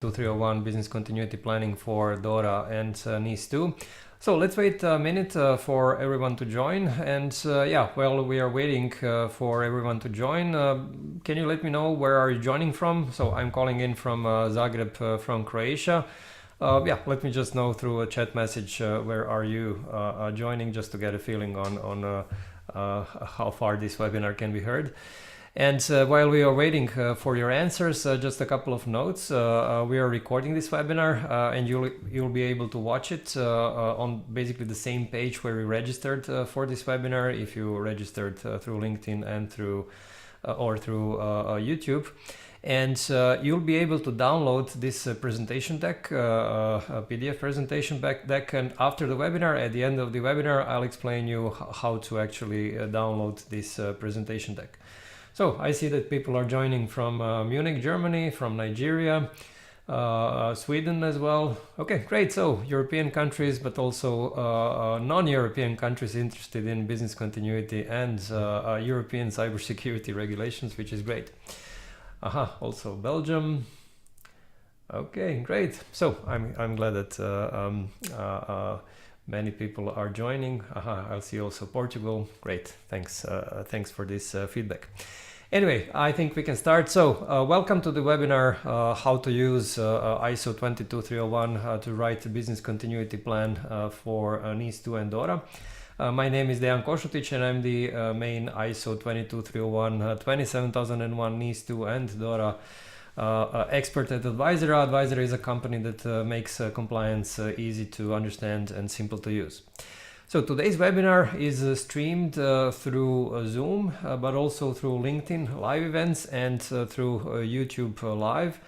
𝗏 business continuity planning for DORA and NIS2. So let's wait a minute for everyone to join. And yeah, while we are waiting for everyone to join, can you let me know where are you joining from? So I'm calling in from Zagreb, from Croatia. Yeah, let me just know through a chat message where are you joining, just to get a feeling on how far this webinar can be heard. And while we are waiting for your answers, just a couple of notes. We are recording this webinar and you'll be able to watch it on basically the same page where we registered for this webinar, if you registered through LinkedIn and through YouTube. And you'll be able to download this presentation deck, a PDF presentation deck, and after the webinar, at the end of the webinar, I'll explain you how to actually download this presentation deck. So I see that people are joining from Munich, Germany, from Nigeria, Sweden as well. Okay, great. So European countries, but also non-European countries interested in business continuity and European cybersecurity regulations, which is great. Also Belgium. Okay, great. So I'm glad that many people are joining. I'll see also Portugal. Great. Thanks. Thanks for this feedback. Anyway, I think we can start. So welcome to the webinar, how to use ISO 22301 to write a business continuity plan for NIS2 and DORA. My name is 𝗏𝗏𝗴𝗏 and I'm the main ISO 22301, 27001 NIS2 and DORA expert at 𝗹𝗲𝗴𝗏𝗏. 𝗹𝗲𝗴𝗏 is a company that makes compliance easy to understand and simple to use. So today's webinar is streamed through Zoom, but also through LinkedIn live events and through YouTube Live.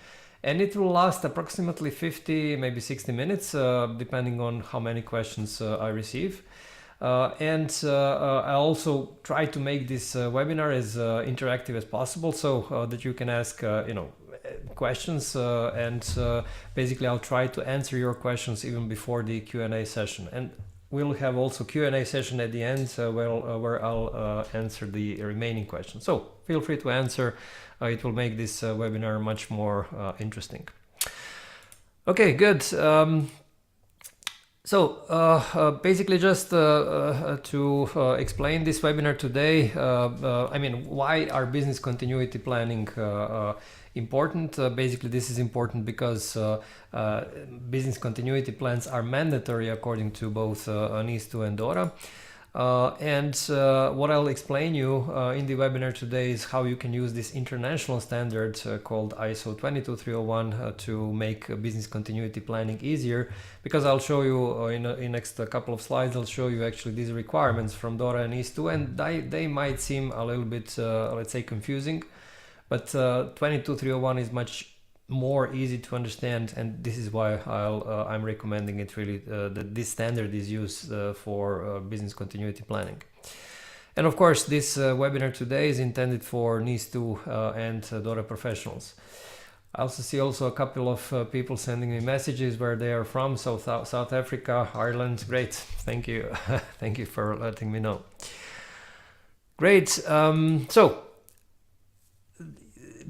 And it will last approximately 50, maybe 60 minutes, depending on how many questions I receive. I also try to make this webinar as interactive as possible, so that you can ask questions, and basically I'll try to answer your questions even before the Q&A session. And we'll have also Q&A session at the end where I'll answer the remaining questions. So feel free to answer. It will make this webinar much more interesting. Okay, good. Basically just to explain this webinar today, I mean, why are business continuity planning important? Basically, this is important because business continuity plans are mandatory according to both NIS2 and DORA. What I'll explain you in the webinar today is how you can use this international standard called ISO 22301 to make business continuity planning easier, because I'll show you in the next couple of slides, I'll show you actually these requirements from DORA and NIS2, and they might seem a little bit, let's say, confusing, but 22301 is much more easy to understand, and this is why I'm recommending it really, that this standard is used for business continuity planning. And of course, this webinar today is intended for NIS2 and DORA professionals. I also see a couple of people sending me messages where they are from. So South Africa, Ireland. Great, thank you. Thank you for letting me know. Great.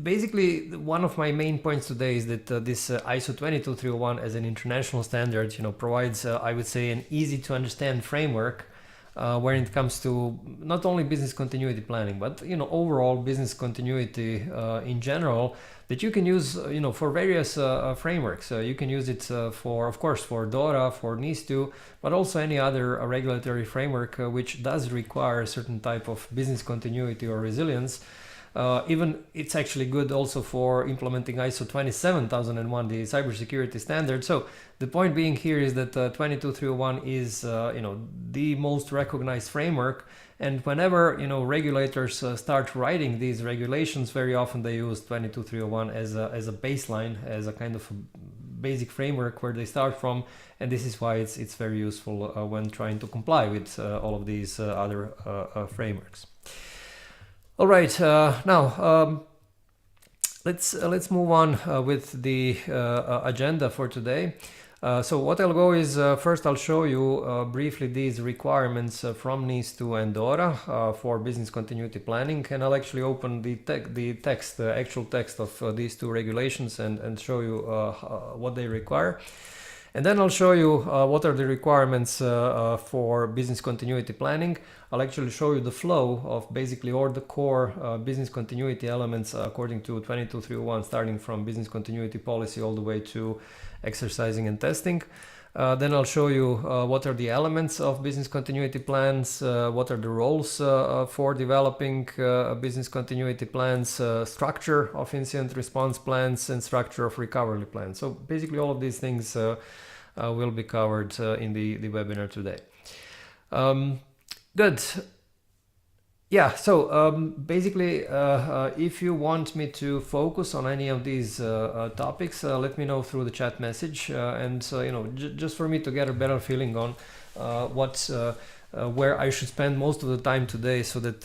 Basically, one of my main points today is that this ISO 22301 as an international standard, provides, I would say, an easy to understand framework when it comes to not only business continuity planning, but overall business continuity in general, that you can use for various frameworks. You can use it for, of course, for DORA, for NIS2, but also any other regulatory framework which does require a certain type of business continuity or resilience. Even it's actually good also for implementing ISO 27001, the cybersecurity standard. So the point being here is that 22301 is the most recognized framework, and whenever regulators start writing these regulations, very often they use 22301 as a baseline, as a kind of a basic framework where they start from, and this is why it's very useful when trying to comply with all of these other frameworks. All right, now let's move on with the agenda for today. So what I'll go is first I'll show you briefly these requirements from NIS2 and DORA for business continuity planning, and I'll actually open the actual text of these two regulations and show you what they require. And then I'll show you what are the requirements for business continuity planning. I'll actually show you the flow of basically all the core business continuity elements according to 22301, starting from business continuity policy all the way to exercising and testing. Then I'll show you what are the elements of business continuity plans, what are the roles for developing business continuity plans, structure of incident response plans, and structure of recovery plans. So basically all of these things will be covered in the webinar today. Good. Yeah, so basically if you want me to focus on any of these topics, let me know through the chat message, and you know, just for me to get a better feeling on where I should spend most of the time today, so that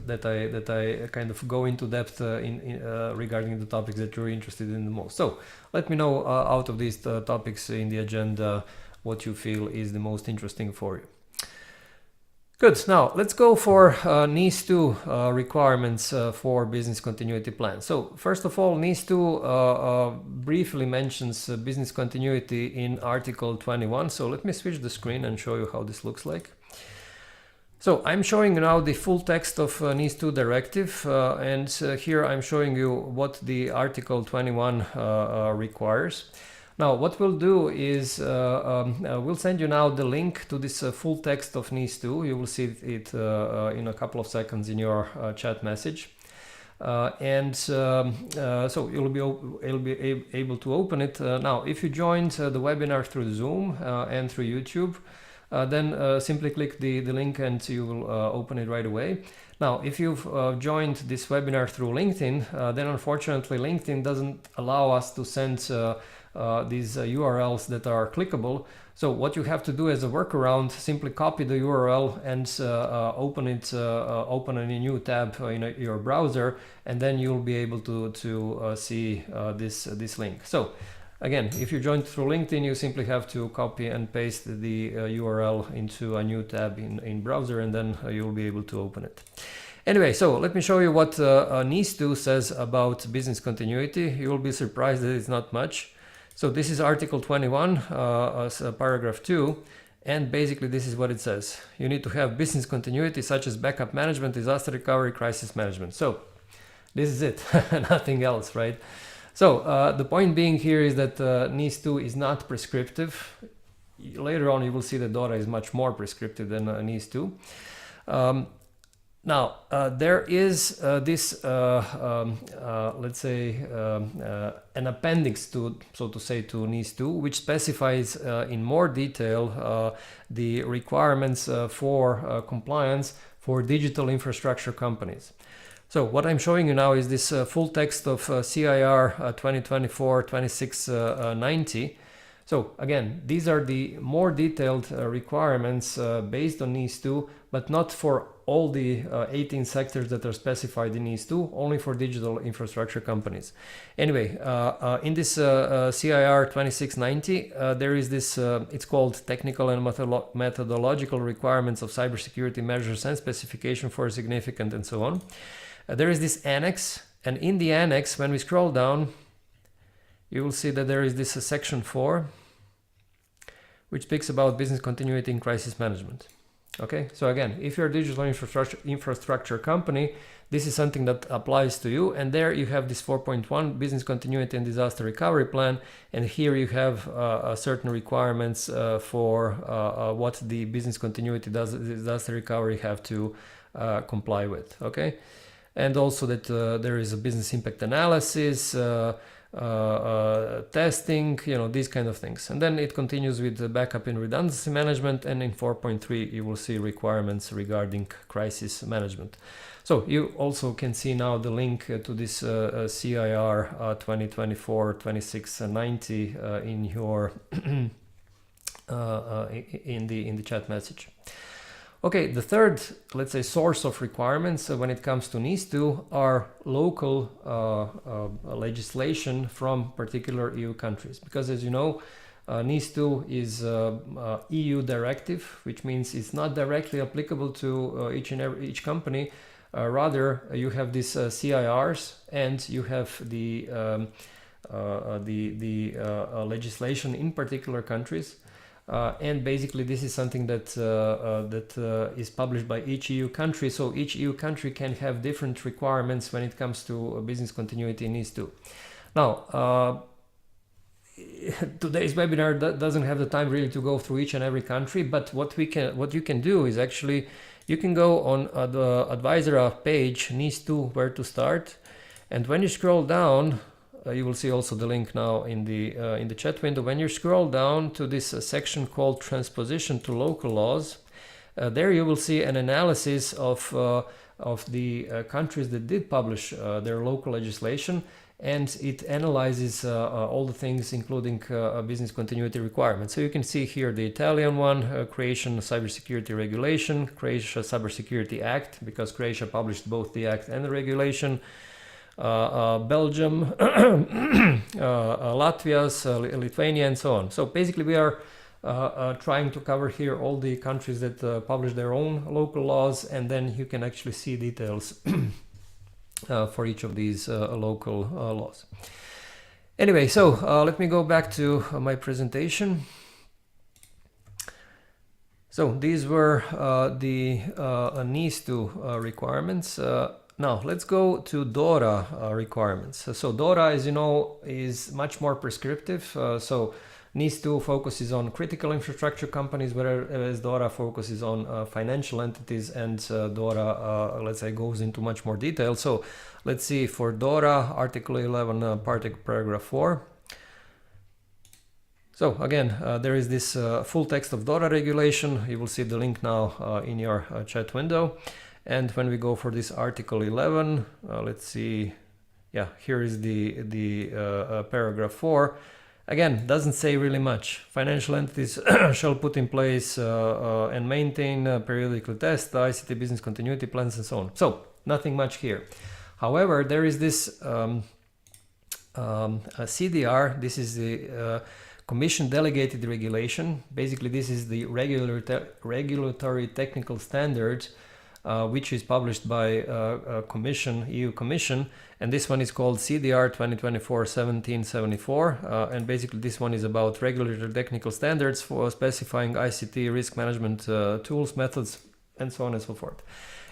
that I kind of go into depth regarding the topics that you're interested in the most. So let me know out of these topics in the agenda what you feel is the most interesting for you. Good. Now let's go for NIS2 requirements for business continuity plan. So first of all, NIS2 briefly mentions business continuity in Article 21. So let me switch the screen and show you how this looks like. So I'm showing you now the full text of NIS2 directive, and here I'm showing you what the Article 21 requires. Now what we'll do is we'll send you now the link to this full text of NIS2. You will see it in a couple of seconds in your chat message. So you'll be able to open it. Now if you joined the webinar through Zoom and through YouTube, then simply click the link and you will open it right away. Now, if you've joined this webinar through LinkedIn, then unfortunately LinkedIn doesn't allow us to send these URLs that are clickable. So what you have to do as a workaround, simply copy the URL and open a new tab in your browser, and then you'll be able to see this link. So again, if you joined through LinkedIn, you simply have to copy and paste the URL into a new tab in browser, and then you'll be able to open it. Anyway, so let me show you what NIS2 says about business continuity. You will be surprised that it's not much. So this is Article 21, paragraph 2, and basically this is what it says. You need to have business continuity such as backup management, disaster recovery, crisis management. So this is it, nothing else, right? So the point being here is that NIS2 is not prescriptive. Later on you will see that DORA is much more prescriptive than NIS2. Now there is this let's say an appendix to, so to say, to NIS2, which specifies in more detail the requirements for compliance for digital infrastructure companies. So what I'm showing you now is this full text of CIR 2024-2690. So again, these are the more detailed requirements based on NIS2, but not for all the 18 sectors that are specified in NIS2, only for digital infrastructure companies. Anyway, in this CIR 2690, there is this, it's called Technical and Methodological Requirements of Cybersecurity Measures and Specification for Significant, and so on. There is this annex, and in the annex, when we scroll down, you will see that there is this section 4, which speaks about business continuity in crisis management. Okay, so again, if you're a digital infrastructure company, this is something that applies to you, and there you have this 4.1 business continuity and disaster recovery plan, and here you have certain requirements for what the business continuity disaster recovery have to comply with. Okay, and also that there is a business impact analysis, testing, you know, these kind of things. And then it continues with the backup and redundancy management, and in 4.3 you will see requirements regarding crisis management. So you also can see now the link to this CIR 2024-2690 in your in the chat message. Okay, the third, let's say, source of requirements when it comes to NIS2 are local legislation from particular EU countries. Because as you know, NIS2 is EU directive, which means it's not directly applicable to each company. Rather, you have these CIRs and you have the legislation in particular countries. And basically this is something that is published by each EU country. So each EU country can have different requirements when it comes to business continuity in NIS2. Now, today's webinar doesn't have the time really to go through each and every country, but what you can do is actually you can go on the 𝗹𝗲𝗴𝗶𝘀𝗁 page NIS2 where to start, and when you scroll down, you will see also the link now in the chat window. When you scroll down to this section called transposition to local laws, there you will see an analysis of the countries that did publish their local legislation, and it analyzes all the things including business continuity requirements. So you can see here the Italian one, Croatian cybersecurity regulation, Croatia Cybersecurity Act, because Croatia published both the act and the regulation, Belgium, Latvia, Lithuania, and so on. So basically we are trying to cover here all the countries that publish their own local laws, and then you can actually see details for each of these local laws. Anyway, so let me go back to my presentation. So these were the NIS2 requirements. Now let's go to DORA requirements. So DORA, as you know, is much more prescriptive. So NIS2 focuses on critical infrastructure companies, whereas DORA focuses on financial entities, and DORA, let's say, goes into much more detail. So let's see, for DORA, Article 11, paragraph 4. So again, there is this full text of DORA regulation. You will see the link now in your chat window. And when we go for this Article 11, let's see, yeah, here is the paragraph 4. Again, doesn't say really much. Financial entities shall put in place and maintain periodically test ICT business continuity plans and so on. So nothing much here. However, there is this CDR. This is the Commission Delegated Regulation. Basically, this is the regulatory technical standard which is published by Commission, EU Commission, and this one is called CDR 2024-1774, and basically this one is about regulatory technical standards for specifying ICT risk management tools, methods, and so on and so forth.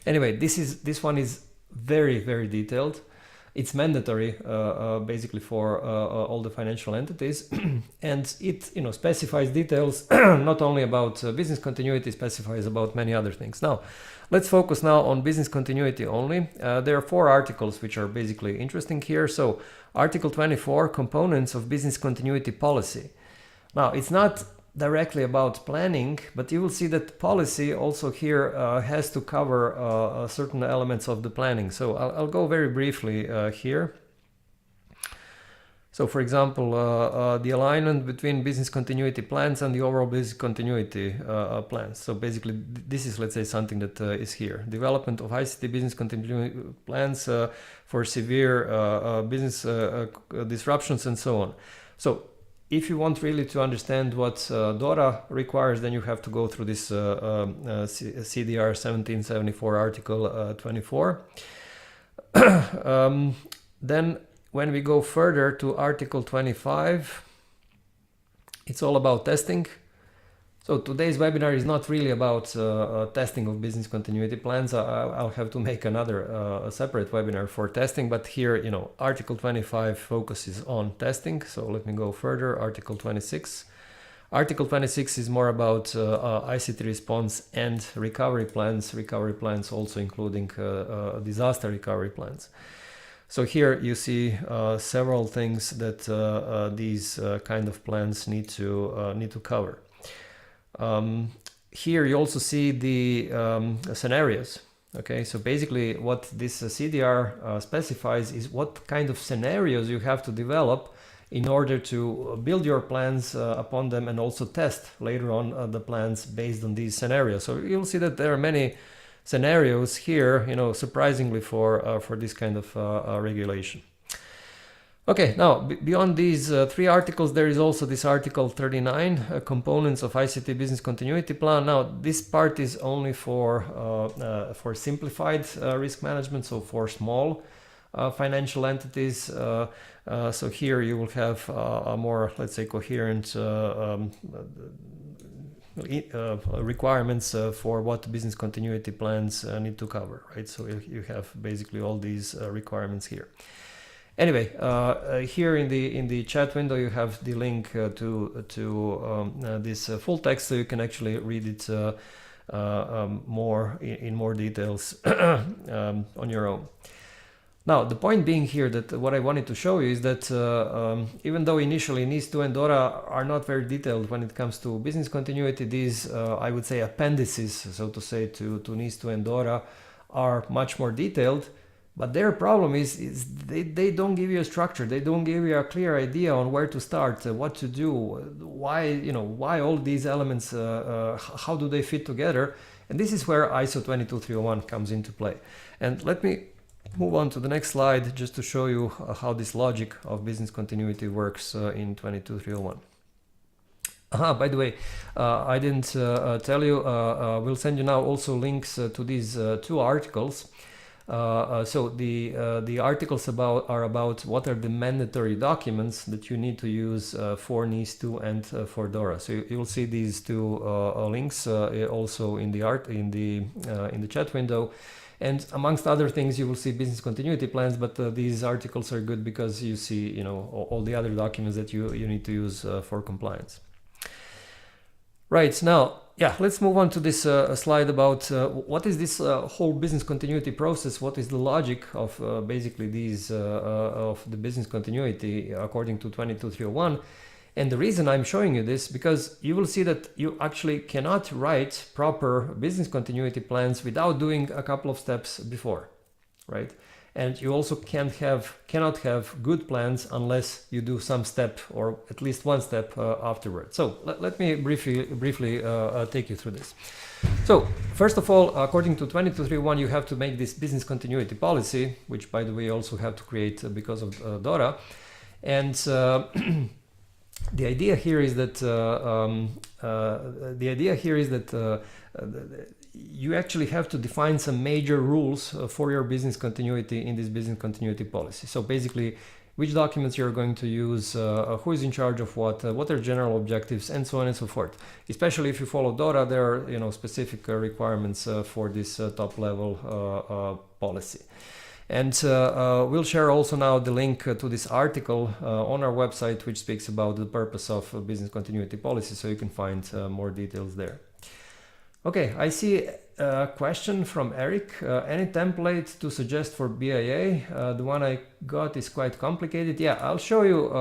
Anyway, this one is very, very detailed. It's mandatory basically for all the financial entities, and it specifies details not only about business continuity, specifies about many other things. Now let's focus now on business continuity only. There are 4 articles which are basically interesting here. So Article 24, components of business continuity policy. Now it's not directly about planning, but you will see that policy also here has to cover certain elements of the planning. So I'll go very briefly here. So for example, the alignment between business continuity plans and the overall business continuity plans. So basically this is, let's say, something that is here. Development of ICT business continuity plans for severe business disruptions and so on. So if you want really to understand what DORA requires, then you have to go through this CDR 1774 Article 24. Then when we go further to Article 25, it's all about testing. So today's webinar is not really about testing of business continuity plans. I'll have to make another separate webinar for testing, but here, Article 25 focuses on testing. So let me go further. Article 26. Article 26 is more about ICT response and recovery plans also including disaster recovery plans. So here you see several things that these kind of plans need to cover. Here you also see the scenarios. Okay, so basically what this CDR specifies is what kind of scenarios you have to develop in order to build your plans upon them and also test later on the plans based on these scenarios. So you'll see that there are many scenarios here, surprisingly for this kind of regulation. Okay, now beyond these three articles, there is also this article 39, components of ICT business continuity plan. Now this part is only for simplified risk management, so for small financial entities. So here you will have a more, let's say, coherent requirements for what business continuity plans need to cover, right? So you have basically all these requirements here. Anyway, here in the chat window you have the link to this full text, so you can actually read it in more details on your own. Now, the point being here that what I wanted to show you is that even though initially NIS2 and DORA are not very detailed when it comes to business continuity, these, I would say, appendices, so to say, to NIS2 and DORA are much more detailed. But their problem is they don't give you a structure. They don't give you a clear idea on where to start, what to do, why all these elements, how do they fit together. And this is where ISO 22301 comes into play. And let me move on to the next slide just to show you how this logic of business continuity works in 22301. By the way, I didn't tell you, we'll send you now also links to these two articles. So the articles are about what are the mandatory documents that you need to use for NIS2 and for DORA. So you'll see these two links also in the chat window. And amongst other things, you will see business continuity plans, but these articles are good because you see, all the other documents that you need to use for compliance. Right, now, yeah, let's move on to this slide about what is this whole business continuity process, what is the logic of basically these, of the business continuity according to 22301. And the reason I'm showing you this, because you will see that you actually cannot write proper business continuity plans without doing a couple of steps before, right? And you also cannot have good plans unless you do some step or at least one step afterward. So let me briefly take you through this. So first of all, according to 22301, you have to make this business continuity policy, which by the way you also have to create because of DORA. And the idea here is that you actually have to define some major rules for your business continuity in this business continuity policy. So basically, which documents you're going to use, who is in charge of what are general objectives, and so on and so forth. Especially if you follow DORA, there are specific requirements for this top level policy. And we'll share also now the link to this article on our website, which speaks about the purpose of business continuity policy, so you can find more details there. Okay, I see a question from Eric. Any template to suggest for BIA? The one I got is quite complicated. Yeah, I'll show you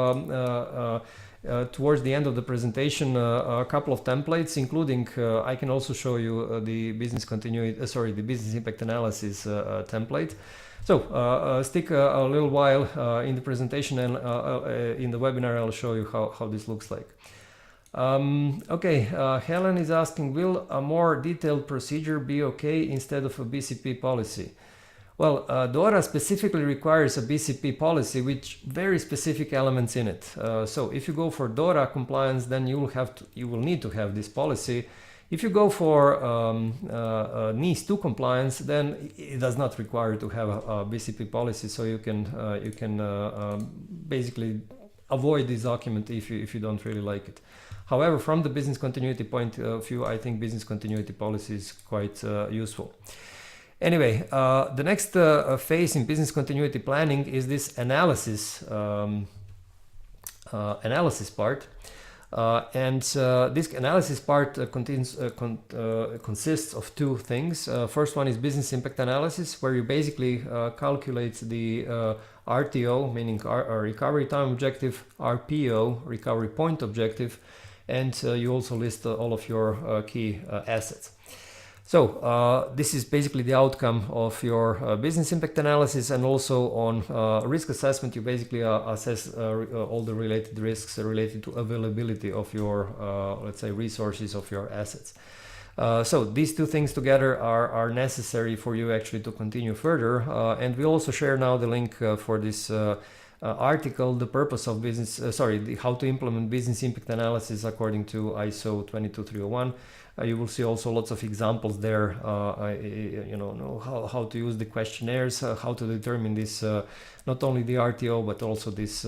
towards the end of the presentation a couple of templates, including I can also show you the business continuity, the business impact analysis template. So stick a little while in the presentation, and in the webinar I'll show you how this looks like. Okay, Helen is asking, will a more detailed procedure be okay instead of a BCP policy? Well, DORA specifically requires a BCP policy with very specific elements in it. So if you go for DORA compliance, then you will need to have this policy. If you go for NIS2 compliance, then it does not require to have a BCP policy, so you can basically avoid this document if you don't really like it. However, from the business continuity point of view, I think business continuity policy is quite useful. Anyway, the next phase in business continuity planning is this analysis part. This analysis part consists of two things. First one is business impact analysis, where you basically calculate the RTO, meaning recovery time objective, RPO, recovery point objective, and you also list all of your key assets. So this is basically the outcome of your business impact analysis, and also on risk assessment you basically assess all the related risks related to availability of your, let's say, resources of your assets. So these two things together are necessary for you actually to continue further, and we also share now the link for this article, the purpose of business, how to implement business impact analysis according to ISO 22301. You will see also lots of examples there, you know how to use the questionnaires, how to determine this, not only the RTO, but also this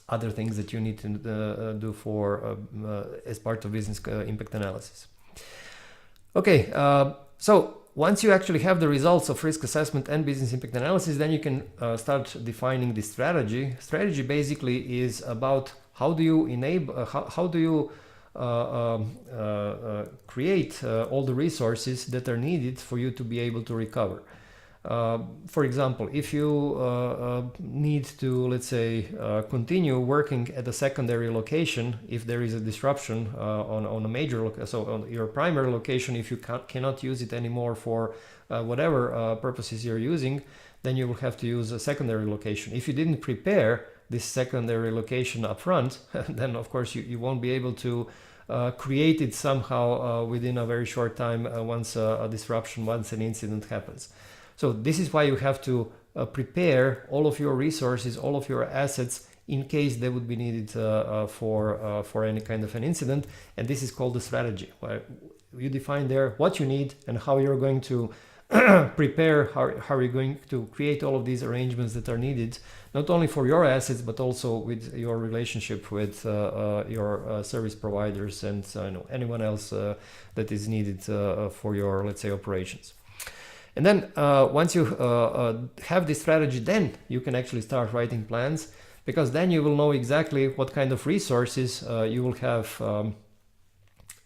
other things that you need to do for as part of business impact analysis. Okay, so once you actually have the results of risk assessment and business impact analysis, then you can start defining the strategy. Strategy basically is about how do you enable, how do you create all the resources that are needed for you to be able to recover. For example, if you need to, let's say, continue working at a secondary location, if there is a disruption on a major so on your primary location, if you cannot use it anymore for whatever purposes you're using, then you will have to use a secondary location. If you didn't prepare this secondary location up front, then of course you won't be able to create it somehow within a very short time once a disruption, once an incident happens. So this is why you have to prepare all of your resources, all of your assets, in case they would be needed for any kind of an incident. And this is called the strategy, where you define there what you need and how you're going to prepare, how you're going to create all of these arrangements that are needed, not only for your assets, but also with your relationship with your service providers and anyone else that is needed for your, let's say, operations. And then once you have this strategy, then you can actually start writing plans, because then you will know exactly what kind of resources you will have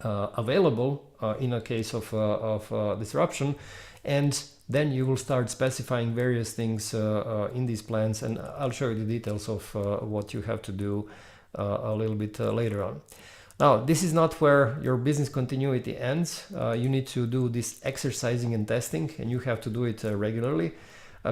available in a case of disruption. And then you will start specifying various things in these plans, and I'll show you the details of what you have to do a little bit later on. Now, this is not where your business continuity ends. You need to do this exercising and testing, and you have to do it regularly,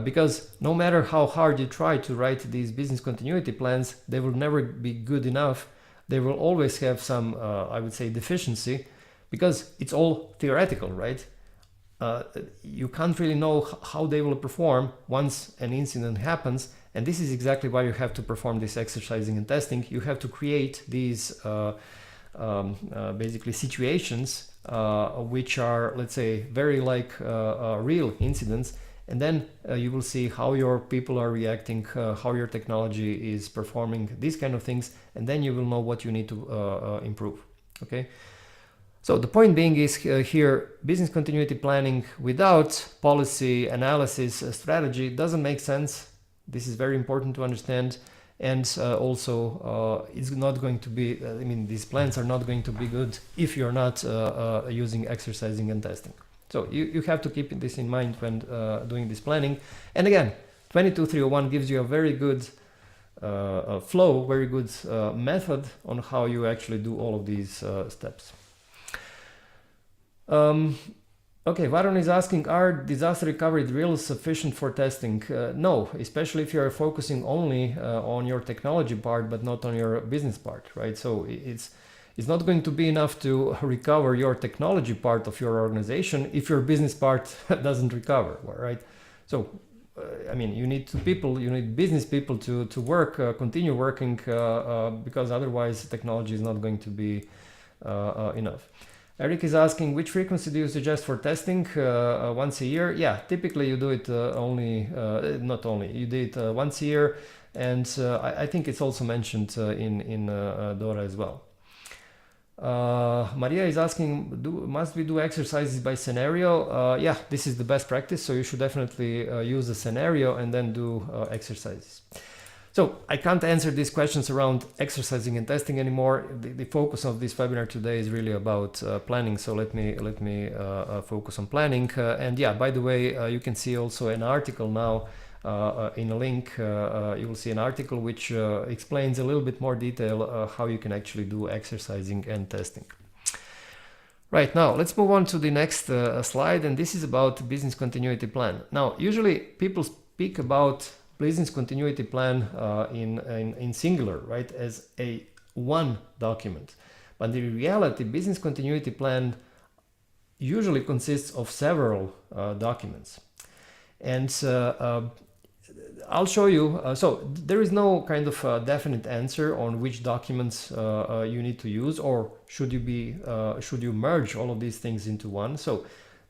because no matter how hard you try to write these business continuity plans, they will never be good enough. They will always have some, I would say, deficiency, because it's all theoretical, right? You can't really know how they will perform once an incident happens, and this is exactly why you have to perform this exercising and testing. You have to create these basically situations which are, let's say, very like real incidents, and then you will see how your people are reacting, how your technology is performing, these kind of things, and then you will know what you need to improve. Okay. So the point being is here, business continuity planning without policy analysis strategy doesn't make sense. This is very important to understand. And also it's not going to be, I mean, these plans are not going to be good if you're not using exercising and testing. So you have to keep this in mind when doing this planning. And again, 22301 gives you a very good flow, very good method on how you actually do all of these steps. Okay, Varun is asking, are disaster recovery drills sufficient for testing? No, especially if you're focusing only on your technology part, but not on your business part, right? So it's not going to be enough to recover your technology part of your organization if your business part doesn't recover, right? So, I mean, you need people, you need business people to work, continue working, because otherwise technology is not going to be enough. Eric is asking, which frequency do you suggest for testing? Once a year? Yeah, typically you do it not only, you do it once a year, and I think it's also mentioned in DORA as well. Maria is asking, must we do exercises by scenario? Yeah, this is the best practice, so you should definitely use a scenario and then do exercises. So I can't answer these questions around exercising and testing anymore. The focus of this webinar today is really about planning. So let me focus on planning. And yeah, by the way, you can see also an article now in a link. You will see an article which explains a little bit more detail how you can actually do exercising and testing. Right, now let's move on to the next slide, and this is about business continuity plan. Now, usually people speak about business continuity plan in singular, right, as a one document. But in reality, business continuity plan usually consists of several documents. And I'll show you, so there is no kind of definite answer on which documents you need to use, or should you merge all of these things into one. So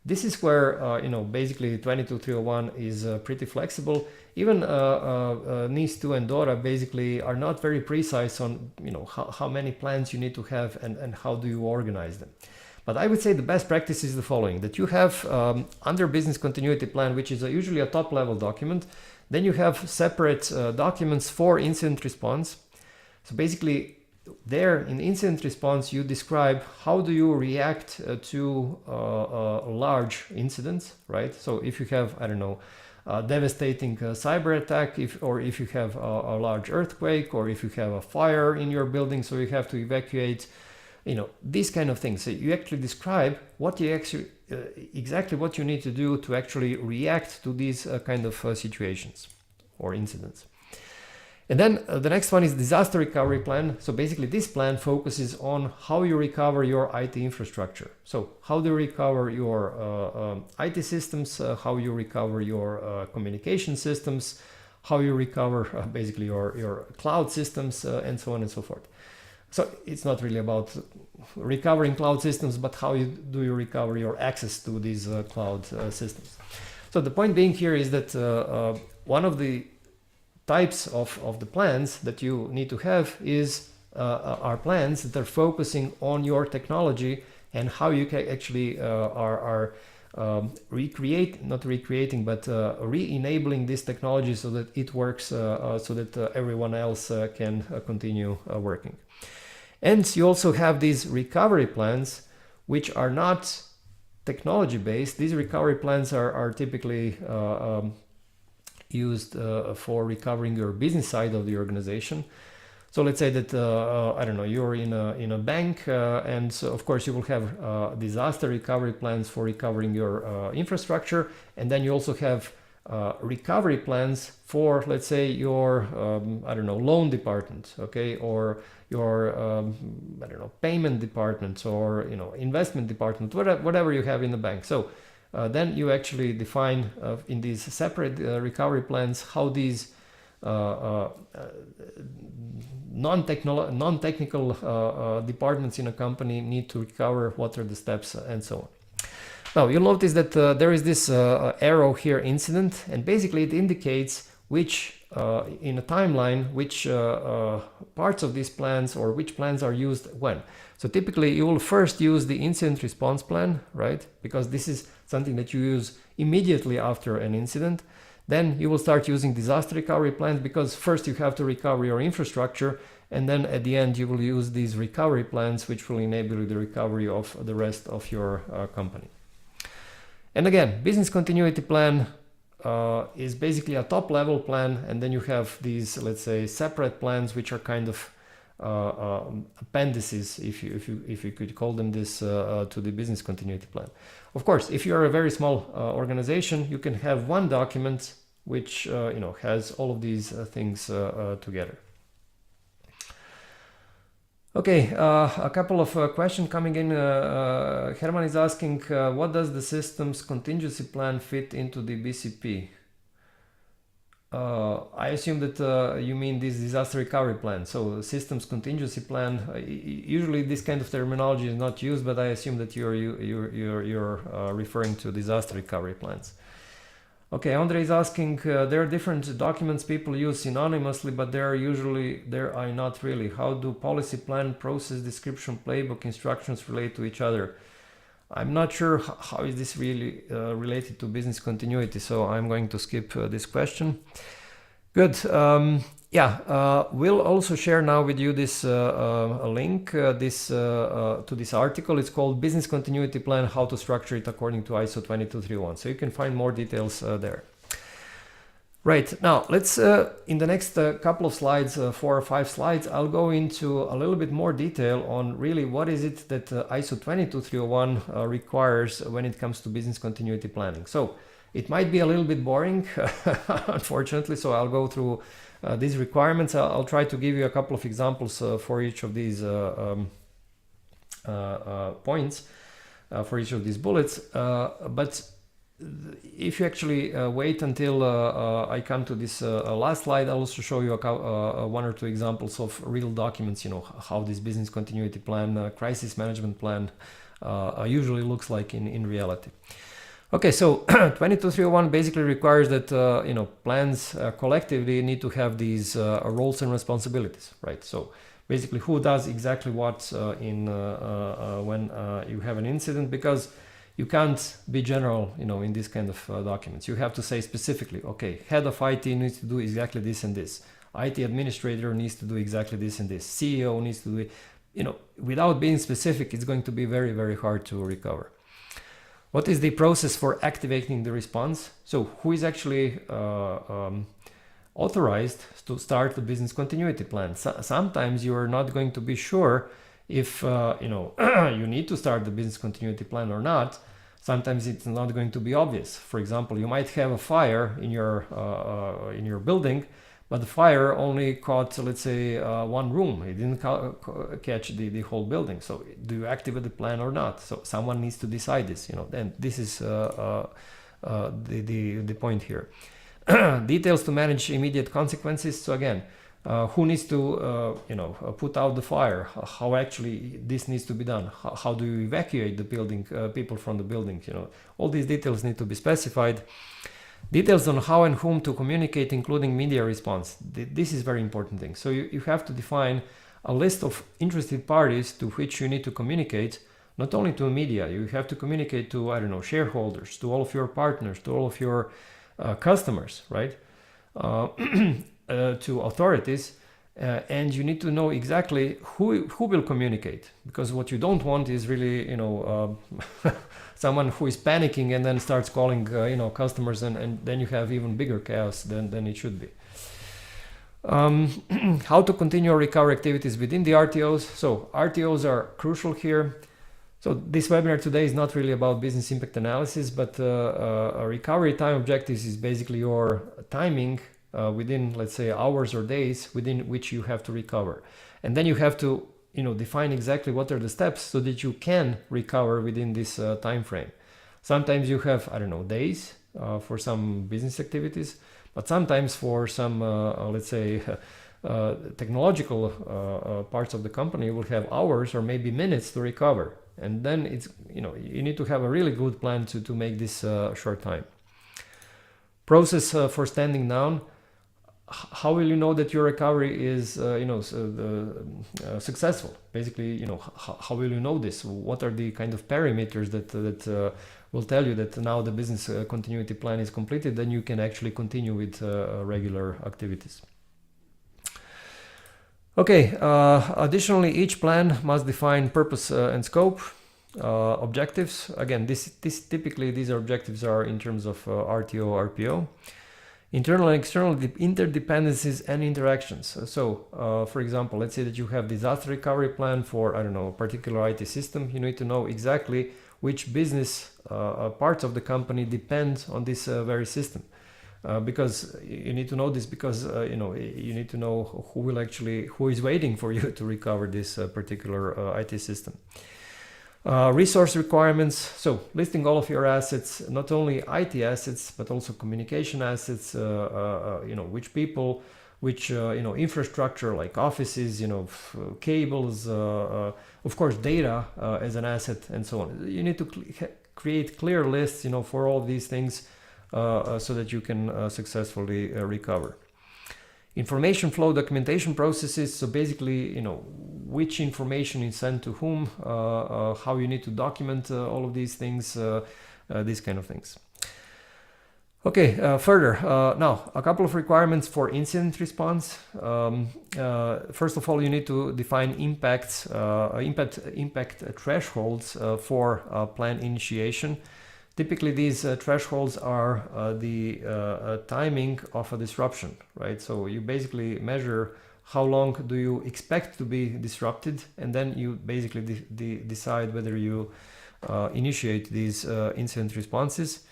this is where, you know, basically 22301 is pretty flexible. Even NIS2 and DORA basically are not very precise on, you know, how many plans you need to have and how do you organize them. But I would say the best practice is the following, that you have under business continuity plan, which is usually a top level document, then you have separate documents for incident response. So basically there in incident response, you describe how do you react to large incidents, right? So if you have, I don't know, a devastating cyber attack, or if you have a large earthquake, or if you have a fire in your building, so you have to evacuate, you know, these kind of things. So you actually describe what you actually, exactly what you need to do to actually react to these kind of situations or incidents. And then the next one is disaster recovery plan. So basically this plan focuses on how you recover your IT infrastructure. So how do you recover your IT systems, how you recover your communication systems, how you recover basically your cloud systems, and so on and so forth. So it's not really about recovering cloud systems, but how do you recover your access to these cloud systems. So the point being here is that one of the types of the plans that you need to have is are plans that are focusing on your technology and how you can actually re-enabling this technology so that it works, so that everyone else can continue working. And you also have these recovery plans, which are not technology based. These recovery plans are typically used for recovering your business side of the organization. So let's say that I don't know, you're in a bank, and so of course you will have disaster recovery plans for recovering your infrastructure, and then you also have recovery plans for, let's say, your I don't know, loan department, okay, or your I don't know, payment department, or you know, investment department, whatever you have in the bank. So then you actually define in these separate recovery plans how these non-technical departments in a company need to recover, what are the steps, and so on. Now you'll notice that there is this arrow here, incident, and basically it indicates which in a timeline which parts of these plans or which plans are used when. So typically you will first use the incident response plan, right? Because this is something that you use immediately after an incident. Then you will start using disaster recovery plans because first you have to recover your infrastructure, and then at the end you will use these recovery plans which will enable the recovery of the rest of your company. And again, business continuity plan is basically a top level plan, and then you have these, let's say, separate plans which are kind of appendices, if you could call them this, to the business continuity plan. Of course, if you're a very small organization, you can have one document which you know, has all of these things together. Okay, a couple of questions coming in. Herman is asking, what does the systems contingency plan fit into the BCP? I assume that you mean this disaster recovery plan. So systems contingency plan, usually this kind of terminology is not used, but I assume that you're referring to disaster recovery plans. Okay, Andre is asking, there are different documents people use synonymously, but there are not really. How do policy, plan, process, description, playbook, instructions relate to each other? I'm not sure how is this really related to business continuity, so I'm going to skip this question. Good. We'll also share now with you this a link to this article. It's called Business Continuity Plan, How to Structure It According to ISO 22301. So you can find more details there. Right, now let's, in the next couple of slides, 4 or 5 slides, I'll go into a little bit more detail on really what is it that ISO 22301 requires when it comes to business continuity planning. So it might be a little bit boring, unfortunately, so I'll go through these requirements. I'll try to give you a couple of examples for each of these points, for each of these bullets, but if you actually wait until I come to this last slide, I'll also show you 1 or 2 examples of real documents, you know, how this business continuity plan, crisis management plan usually looks like in reality. Okay, so 22301 basically requires that, you know, plans collectively need to have these roles and responsibilities, right? So basically who does exactly what when you have an incident, because you can't be general, you know, in this kind of documents. You have to say specifically, okay, head of IT needs to do exactly this and this. IT administrator needs to do exactly this and this. CEO needs to do it. You know, without being specific, it's going to be very, very hard to recover. What is the process for activating the response? So who is actually authorized to start the business continuity plan? Sometimes you are not going to be sure if you know you need to start the business continuity plan or not. Sometimes it's not going to be obvious. For example, you might have a fire in your building, but the fire only caught, let's say, 1 room. It didn't catch the whole building. So do you activate the plan or not? So someone needs to decide this, you know. Then this is the point here. Details to manage immediate consequences. So again, who needs to you know, put out the fire? How actually this needs to be done? How do you evacuate the building, people from the building? You know, all these details need to be specified. Details on how and whom to communicate, including media response. This is very important thing. So you have to define a list of interested parties to which you need to communicate, not only to media. You have to communicate to, I don't know, shareholders, to all of your partners, to all of your customers, right? To authorities, and you need to know exactly who will communicate, because what you don't want is really, you know, someone who is panicking and then starts calling you know, customers, and then you have even bigger chaos than it should be. How to continue recovery activities within the RTOs. So RTOs are crucial here. So this webinar today is not really about business impact analysis, but recovery time objectives is basically your timing within, let's say, hours or days within which you have to recover. And then you have to, you know, define exactly what are the steps so that you can recover within this time frame. Sometimes you have, I don't know, days for some business activities, but sometimes for some, let's say, technological parts of the company, you will have hours or maybe minutes to recover. And then it's, you know, you need to have a really good plan to make this short time. Process for standing down. How will you know that your recovery is, you know, successful? Basically, you know, how will you know this? What are the kind of parameters that will tell you that now the business continuity plan is completed? Then you can actually continue with regular activities. Okay. Additionally, each plan must define purpose and scope, objectives. Again, typically these objectives are in terms of RTO, RPO. Internal and external interdependencies and interactions. So, for example, let's say that you have disaster recovery plan for, I don't know, a particular IT system. You need to know exactly which business parts of the company depend on this very system. Because you need to know this, because you know, you need to know who is waiting for you to recover this particular IT system. Resource requirements, so listing all of your assets, not only IT assets, but also communication assets, you know, which people, which, you know, infrastructure like offices, you know, cables, of course, data as an asset and so on. You need to create clear lists, you know, for all of these things so that you can successfully recover. Information flow documentation processes, so basically, you know, which information is sent to whom, how you need to document all of these things, these kind of things. Okay, further, now a couple of requirements for incident response. First of all, you need to define impact thresholds for plan initiation. Typically, these thresholds are the timing of a disruption, right? So you basically measure how long do you expect to be disrupted, and then you basically decide whether you initiate these incident responses.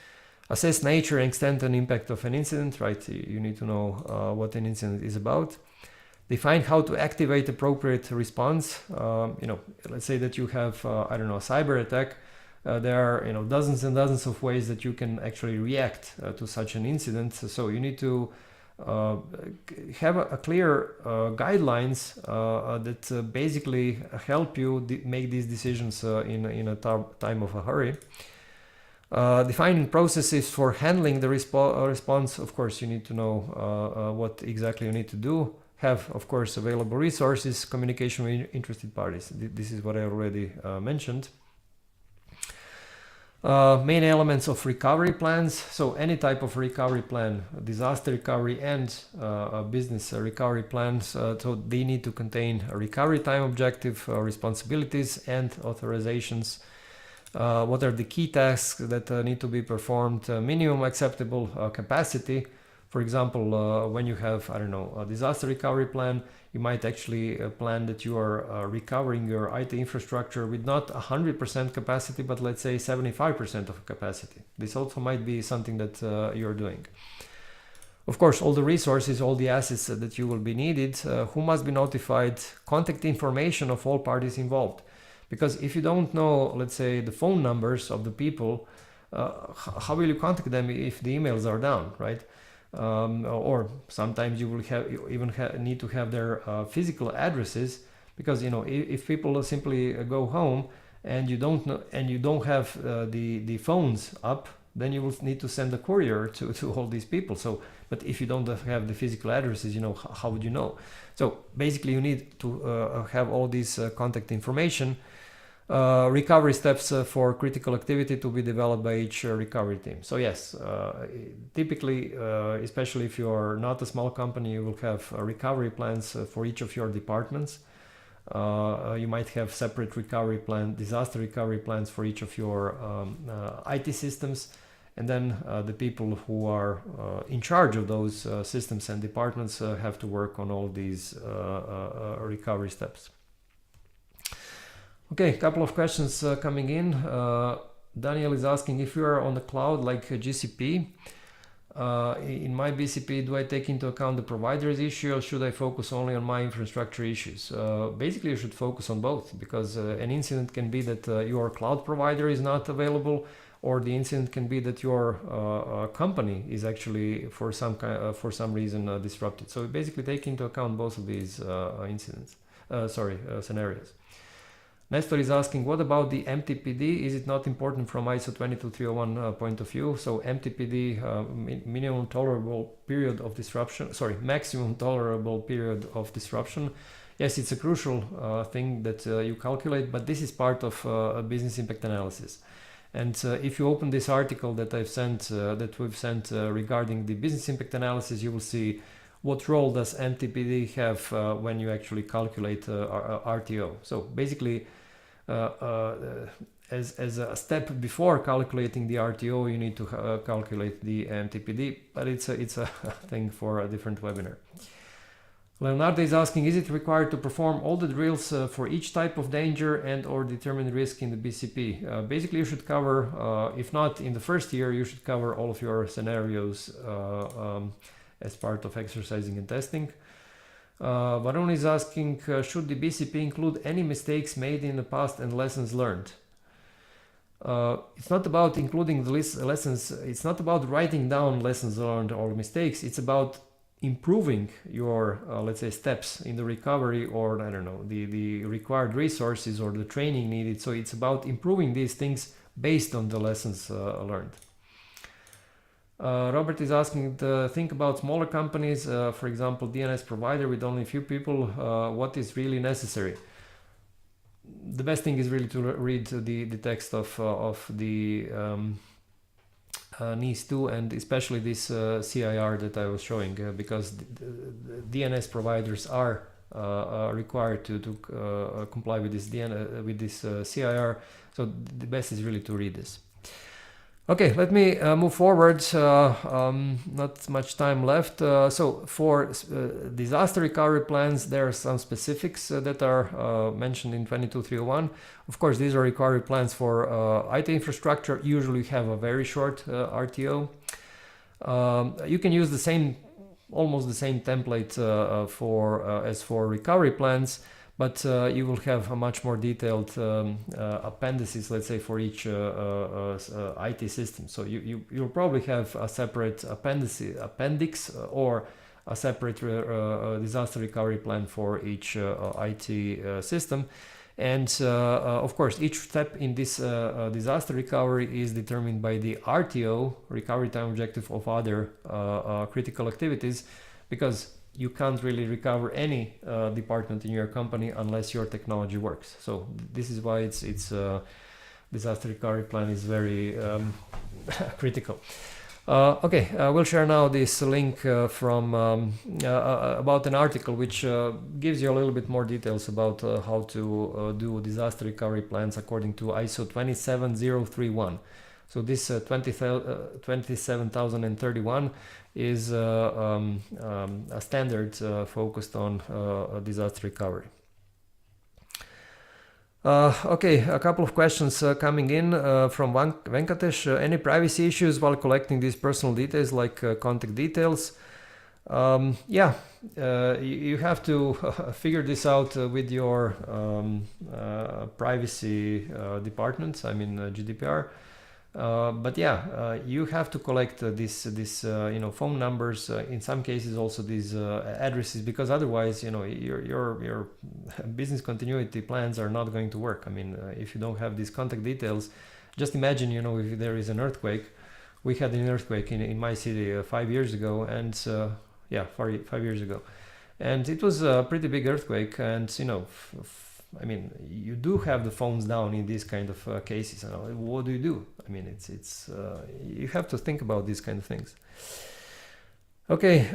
Assess nature and extent and impact of an incident, right? You need to know what an incident is about. Define how to activate appropriate response. Let's say that you have, I don't know, a cyber attack. There are, dozens and dozens of ways that you can actually react to such an incident. So you need to have a clear guidelines that basically help you make these decisions in a time of a hurry. Defining processes for handling the response. Of course, you need to know what exactly you need to do. Have, of course, available resources, communication with interested parties. This is what I already mentioned. Main elements of recovery plans. So any type of recovery plan, disaster recovery and business recovery plans, so they need to contain a recovery time objective, responsibilities and authorizations. What are the key tasks that need to be performed, minimum acceptable capacity. For example, when you have, I don't know, a disaster recovery plan, you might actually plan that you are recovering your IT infrastructure with not 100% capacity, but let's say 75% of capacity. This also might be something that you're doing. Of course, all the resources, all the assets that you will be needed, who must be notified, contact information of all parties involved. Because if you don't know, let's say, the phone numbers of the people, how will you contact them if the emails are down, right? Or sometimes you will even need to have their physical addresses, because if people simply go home and you don't know and you don't have the phones up, then you will need to send a courier to all these people. So, but if you don't have the physical addresses, how would you know? So basically, you need to have all this contact information. Recovery steps for critical activity to be developed by each recovery team. So yes, typically, especially if you're not a small company, you will have recovery plans for each of your departments. You might have separate recovery plan, disaster recovery plans for each of your IT systems. And then the people who are in charge of those systems and departments have to work on all these recovery steps. Okay, a couple of questions coming in. Daniel is asking, if you are on the cloud like GCP, in my BCP, do I take into account the provider's issue, or should I focus only on my infrastructure issues? Basically, you should focus on both, because an incident can be that your cloud provider is not available, or the incident can be that your company is actually for some reason disrupted. So basically, take into account both of these scenarios. Nestor is asking, what about the MTPD? Is it not important from ISO 22301 point of view? So MTPD, minimum tolerable period of disruption, maximum tolerable period of disruption. Yes, it's a crucial thing that you calculate, but this is part of a business impact analysis. And if you open this article that we've sent regarding the business impact analysis, you will see what role does MTPD have when you actually calculate RTO. So basically, as a step before calculating the RTO, you need to calculate the MTPD, but it's a thing for a different webinar. Leonardo is asking, is it required to perform all the drills for each type of danger and or determine risk in the BCP? Basically, you should cover, if not in the first year, you should cover all of your scenarios as part of exercising and testing. Varun is asking, should the BCP include any mistakes made in the past and lessons learned? It's not about including the lessons, it's not about writing down lessons learned or mistakes, it's about improving your, let's say, steps in the recovery, or I don't know, the required resources or the training needed. So it's about improving these things based on the lessons learned. Robert is asking, think about smaller companies, for example, DNS provider with only a few people, what is really necessary? The best thing is really to read the text of the NIS2 and especially this CIR that I was showing, because DNS providers are required to comply with this CIR, so the best is really to read this. Okay, let me move forward. Not much time left. So for disaster recovery plans, there are some specifics that are mentioned in 22.301. Of course, these are recovery plans for IT infrastructure. Usually have a very short RTO. You can use the same, almost the same template as for recovery plans, but you will have a much more detailed appendices, let's say, for each IT system. So you'll probably have a separate appendix or a separate disaster recovery plan for each IT system. And of course, each step in this disaster recovery is determined by the RTO, recovery time objective, of other critical activities, because you can't really recover any department in your company unless your technology works. So this is why it's disaster recovery plan is very critical. Okay, we'll share now this link from about an article which gives you a little bit more details about how to do disaster recovery plans according to ISO 27031. So this 27031 is a standard focused on disaster recovery. Okay, a couple of questions coming in from 𝗥𝗲𝗴𝗶𝘀𝗁. Any privacy issues while collecting these personal details like contact details? Yeah, you have to figure this out with your privacy department, I mean GDPR. But yeah, you have to collect this phone numbers, in some cases also these addresses, because otherwise your business continuity plans are not going to work. I mean, if you don't have these contact details, just imagine if there is an earthquake. We had an earthquake in my city 5 years ago, and yeah, 5 years ago, and it was a pretty big earthquake, and I mean, you do have the phones down in these kind of cases. What do you do? I mean, it's you have to think about these kind of things. Okay.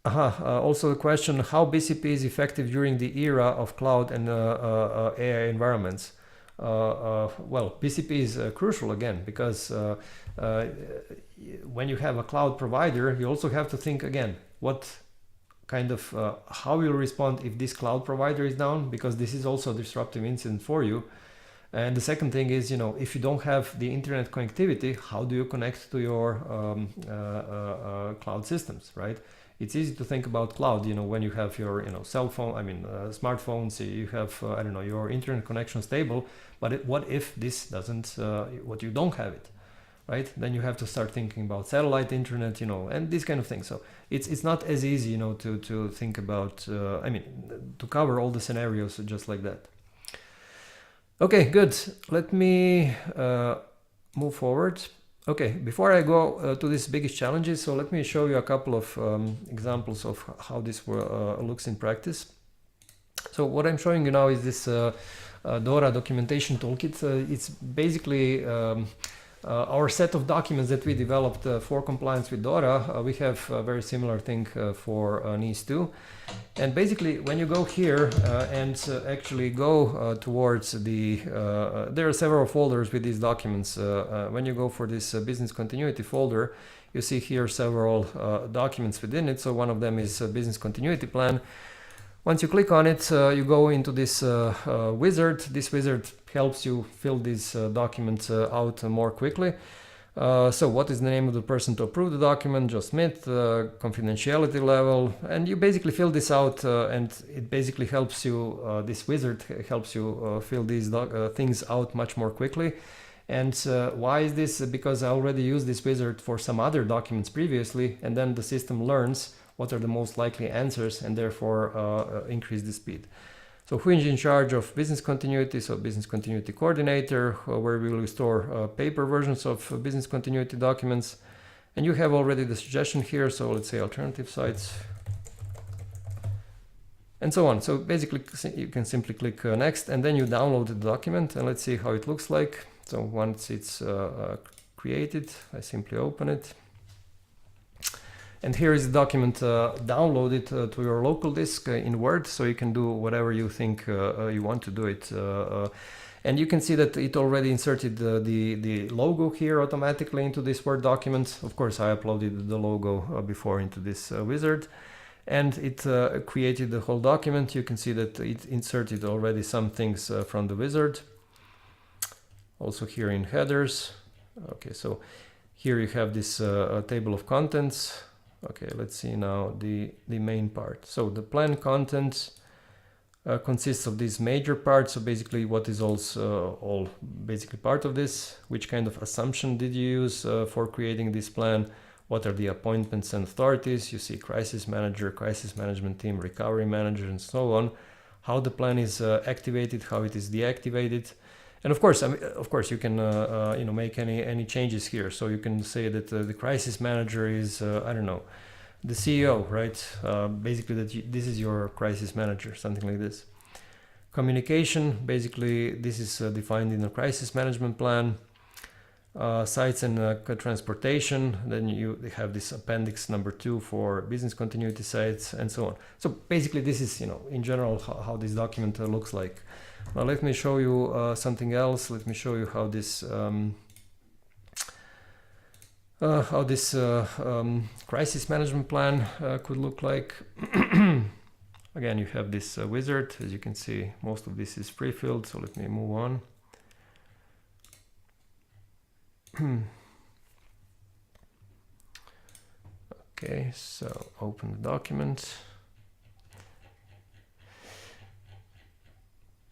Also the question, how BCP is effective during the era of cloud and AI environments? Well, BCP is crucial again, because when you have a cloud provider, you also have to think again, what kind of how you'll respond if this cloud provider is down, because this is also a disruptive incident for you. And the second thing is, if you don't have the internet connectivity, how do you connect to your cloud systems, right? It's easy to think about cloud, when you have your, cell phone, I mean, smartphones, you have, I don't know, your internet connection stable, but what if this doesn't, what you don't have it? Right? Then you have to start thinking about satellite internet, and these kind of things. So it's not as easy, to think about, I mean, to cover all the scenarios just like that. Okay, good. Let me move forward. Okay, before I go to these biggest challenges, so let me show you a couple of examples of how this looks in practice. So what I'm showing you now is this DORA documentation toolkit. It's basically our set of documents that we developed for compliance with DORA. We have a very similar thing for NIS2. And basically, when you go here and actually go towards the, there are several folders with these documents. When you go for this business continuity folder, you see here several documents within it. So one of them is a business continuity plan. Once you click on it, you go into this wizard. This wizard helps you fill these documents out more quickly. So what is the name of the person to approve the document? Joe Smith, confidentiality level, and you basically fill this out, and it basically helps you, this wizard helps you fill these things out much more quickly. And why is this? Because I already used this wizard for some other documents previously, and then the system learns what are the most likely answers, and therefore increase the speed. So who is in charge of business continuity? So business continuity coordinator, where we will store paper versions of business continuity documents. And you have already the suggestion here. So let's say alternative sites and so on. So basically you can simply click next, and then you download the document, and let's see how it looks like. So once it's created, I simply open it. And here is the document downloaded to your local disk in Word, so you can do whatever you think you want to do it. And you can see that it already inserted the logo here automatically into this Word document. Of course, I uploaded the logo before into this wizard. And it created the whole document. You can see that it inserted already some things from the wizard. Also here in headers. Okay, so here you have this table of contents. Okay, let's see now the main part. So the plan content consists of these major parts. So basically what is also all basically part of this. Which kind of assumption did you use for creating this plan? What are the appointments and authorities? You see crisis manager, crisis management team, recovery manager, and so on. How the plan is activated, how it is deactivated. And of course, you can make any changes here. So you can say that the crisis manager is I don't know, the CEO, right? Basically, this is your crisis manager, something like this. Communication, basically, this is defined in a crisis management plan. Sites and transportation, then you have this appendix number 2 for business continuity sites and so on. So basically this is, in general how this document looks like. Now let me show you something else. Let me show you how this crisis management plan could look like. Again, you have this wizard. As you can see, most of this is pre-filled, so let me move on. Okay, so open the document.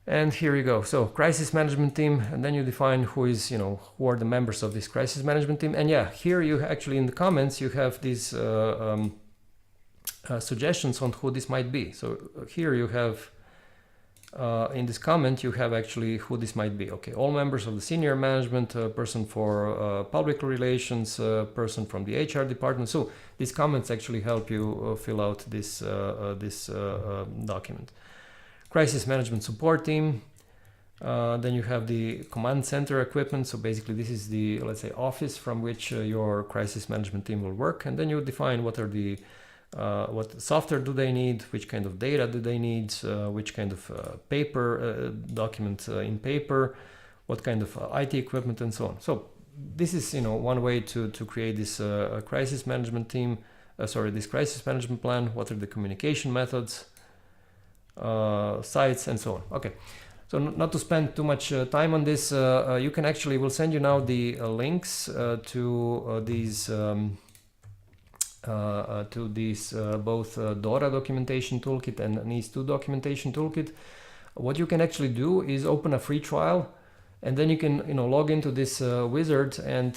And here you go. So crisis management team, and then you define who is, who are the members of this crisis management team. And yeah, here you actually in the comments, you have these suggestions on who this might be. So here you have in this comment, you have actually who this might be. Okay, all members of the senior management, person for public relations, person from the HR department. So these comments actually help you fill out this document. Crisis management support team. Then you have the command center equipment. So basically this is the, let's say, office from which your crisis management team will work. And then you define what are the what software do they need, which kind of data do they need, which kind of paper document in paper, what kind of IT equipment, and so on. So this is one way to create this crisis management team, this crisis management plan. What are the communication methods, sites, and so on. Okay, so not to spend too much time on this, you can actually, we'll send you now the links to these both DORA documentation toolkit and NIS2 documentation toolkit. What you can actually do is open a free trial, and then you can log into this wizard and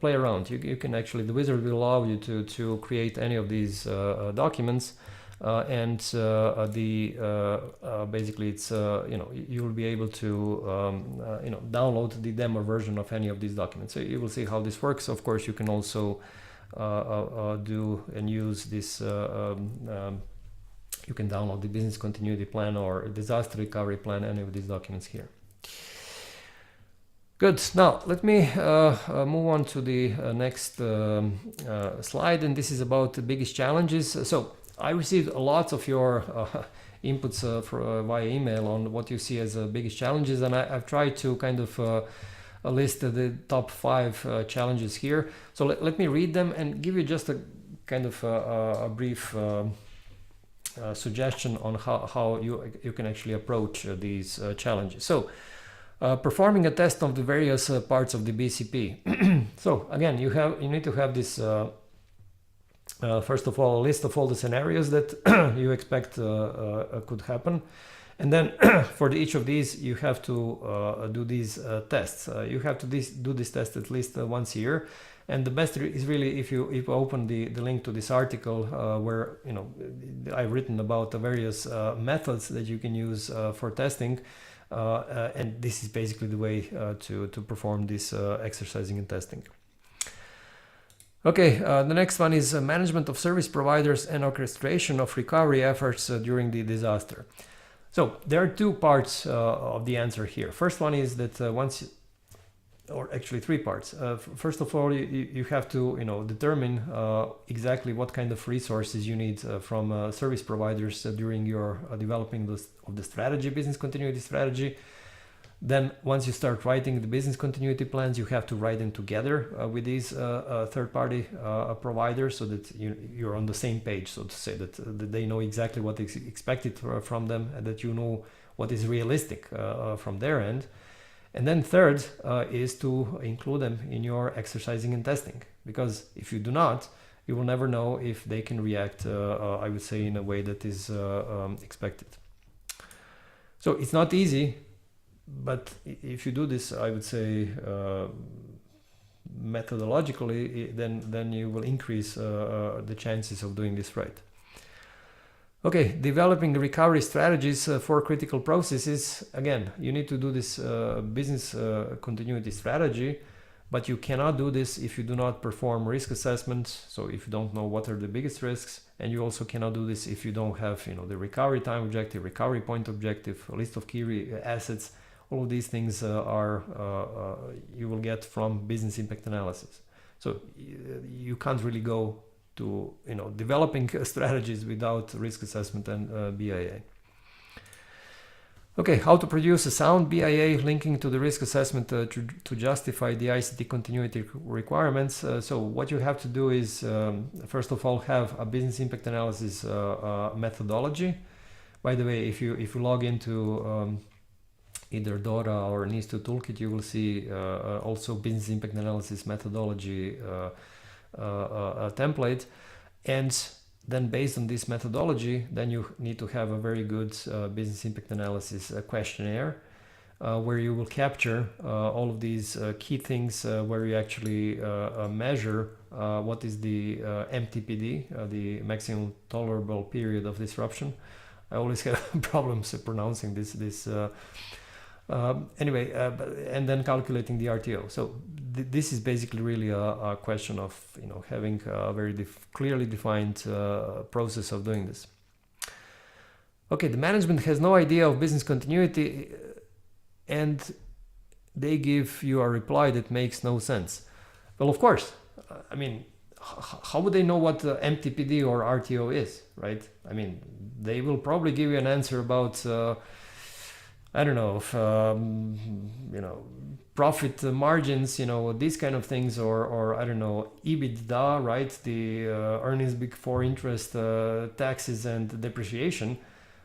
play around. You can actually, the wizard will allow you to create any of these documents, and basically it's you will be able to download the demo version of any of these documents. So you will see how this works. Of course, you can also do and use this. You can download the business continuity plan or disaster recovery plan, any of these documents here. Good. Now let me move on to the next slide, and this is about the biggest challenges. So I received a lot of your inputs via email on what you see as biggest challenges, and I've tried to kind of list the top 5 challenges here. So let me read them and give you just a kind of a brief suggestion on how you can actually approach these challenges. So performing a test of the various parts of the BCP. So again, you need to have this first of all a list of all the scenarios that you expect could happen. And then for each of these, you have to do these tests. You have to do this test at least once a year. And the best is really if you open the link to this article where I've written about the various methods that you can use for testing. And this is basically the way to perform this exercising and testing. Okay, the next one is management of service providers and orchestration of recovery efforts during the disaster. So there are 2 parts of the answer here. First one is that or actually 3 parts. First of all, you have to determine exactly what kind of resources you need from service providers during your developing of the strategy, business continuity strategy. Then once you start writing the business continuity plans, you have to write them together with these third-party providers, so that you're on the same page, so to say, that they know exactly what is expected from them, and that you know what is realistic from their end. And then third is to include them in your exercising and testing, because if you do not, you will never know if they can react, I would say, in a way that is expected. So it's not easy, but if you do this, I would say, methodologically, then you will increase the chances of doing this right. Okay, developing recovery strategies for critical processes. Again, you need to do this business continuity strategy, but you cannot do this if you do not perform risk assessments. So if you don't know what are the biggest risks, and you also cannot do this if you don't have, the recovery time objective, recovery point objective, a list of key assets. All of these things you will get from business impact analysis. So you can't really go to developing strategies without risk assessment and BIA. Okay, how to produce a sound BIA linking to the risk assessment to justify the ICT continuity requirements. So what you have to do is, first of all, have a business impact analysis methodology. By the way, if you log into either DORA or NIS2 toolkit, you will see also business impact analysis methodology template. And then based on this methodology, then you need to have a very good business impact analysis questionnaire where you will capture all of these key things where you actually measure what is the MTPD, the maximum tolerable period of disruption. I always have problems pronouncing this. Anyway, and then calculating the RTO. So this is basically really a question of having a very clearly defined process of doing this. Okay, the management has no idea of business continuity, and they give you a reply that makes no sense. Well, of course, I mean, how would they know what MTPD or RTO is, right? I mean, they will probably give you an answer about I don't know, profit margins, these kind of things, or I don't know, EBITDA, right? The earnings before interest, taxes and depreciation.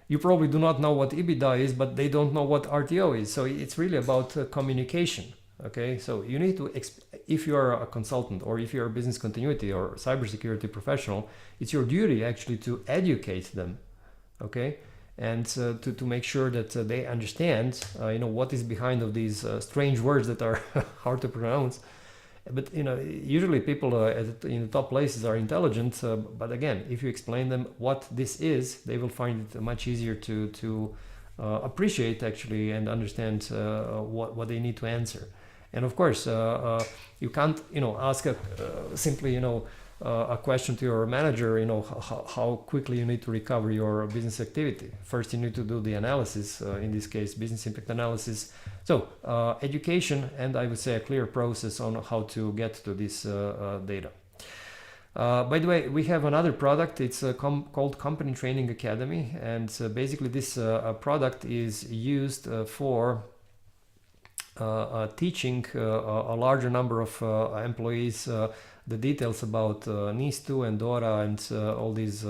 You probably do not know what EBITDA is, but they don't know what RTO is. So it's really about communication. Okay, so you need to, if you are a consultant or if you're a business continuity or cybersecurity professional, it's your duty actually to educate them. Okay. And to make sure that they understand, what is behind of these strange words that are hard to pronounce. But usually people in the top places are intelligent. But again, if you explain them what this is, they will find it much easier to appreciate actually and understand what they need to answer. And of course, you can't ask simply a question to your manager, how quickly you need to recover your business activity. First, you need to do the analysis, in this case, business impact analysis. So, education, and I would say a clear process on how to get to this data. By the way, we have another product. It's called Company Training Academy, and basically this product is used for teaching a larger number of employees the details about NIS2 and DORA and all these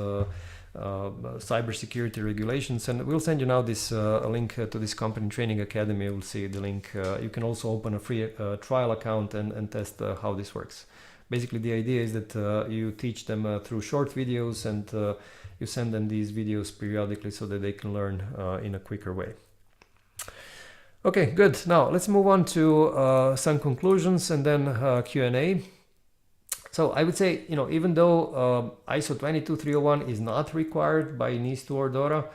cybersecurity regulations. And we'll send you now this link to this Company Training Academy. You'll see the link. You can also open a free trial account and test how this works. Basically, the idea is that you teach them through short videos, and you send them these videos periodically so that they can learn in a quicker way. Okay, good. Now let's move on to some conclusions and then Q&A. So I would say, even though ISO 22301 is not required by NIS2 or DORA,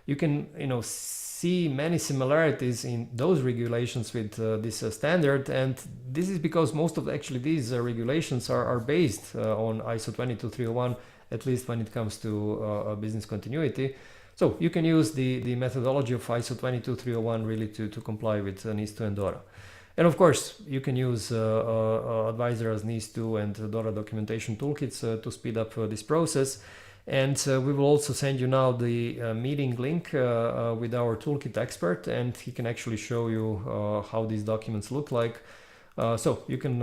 you can, see many similarities in those regulations with this standard. And this is because most of these regulations are based on ISO 22301, at least when it comes to business continuity. So you can use the methodology of ISO 22301 really to comply with NIS2 and DORA. And of course, you can use Advisor as NIS2 and DORA documentation toolkits to speed up this process. And we will also send you now the meeting link with our toolkit expert, and he can actually show you how these documents look like. So you can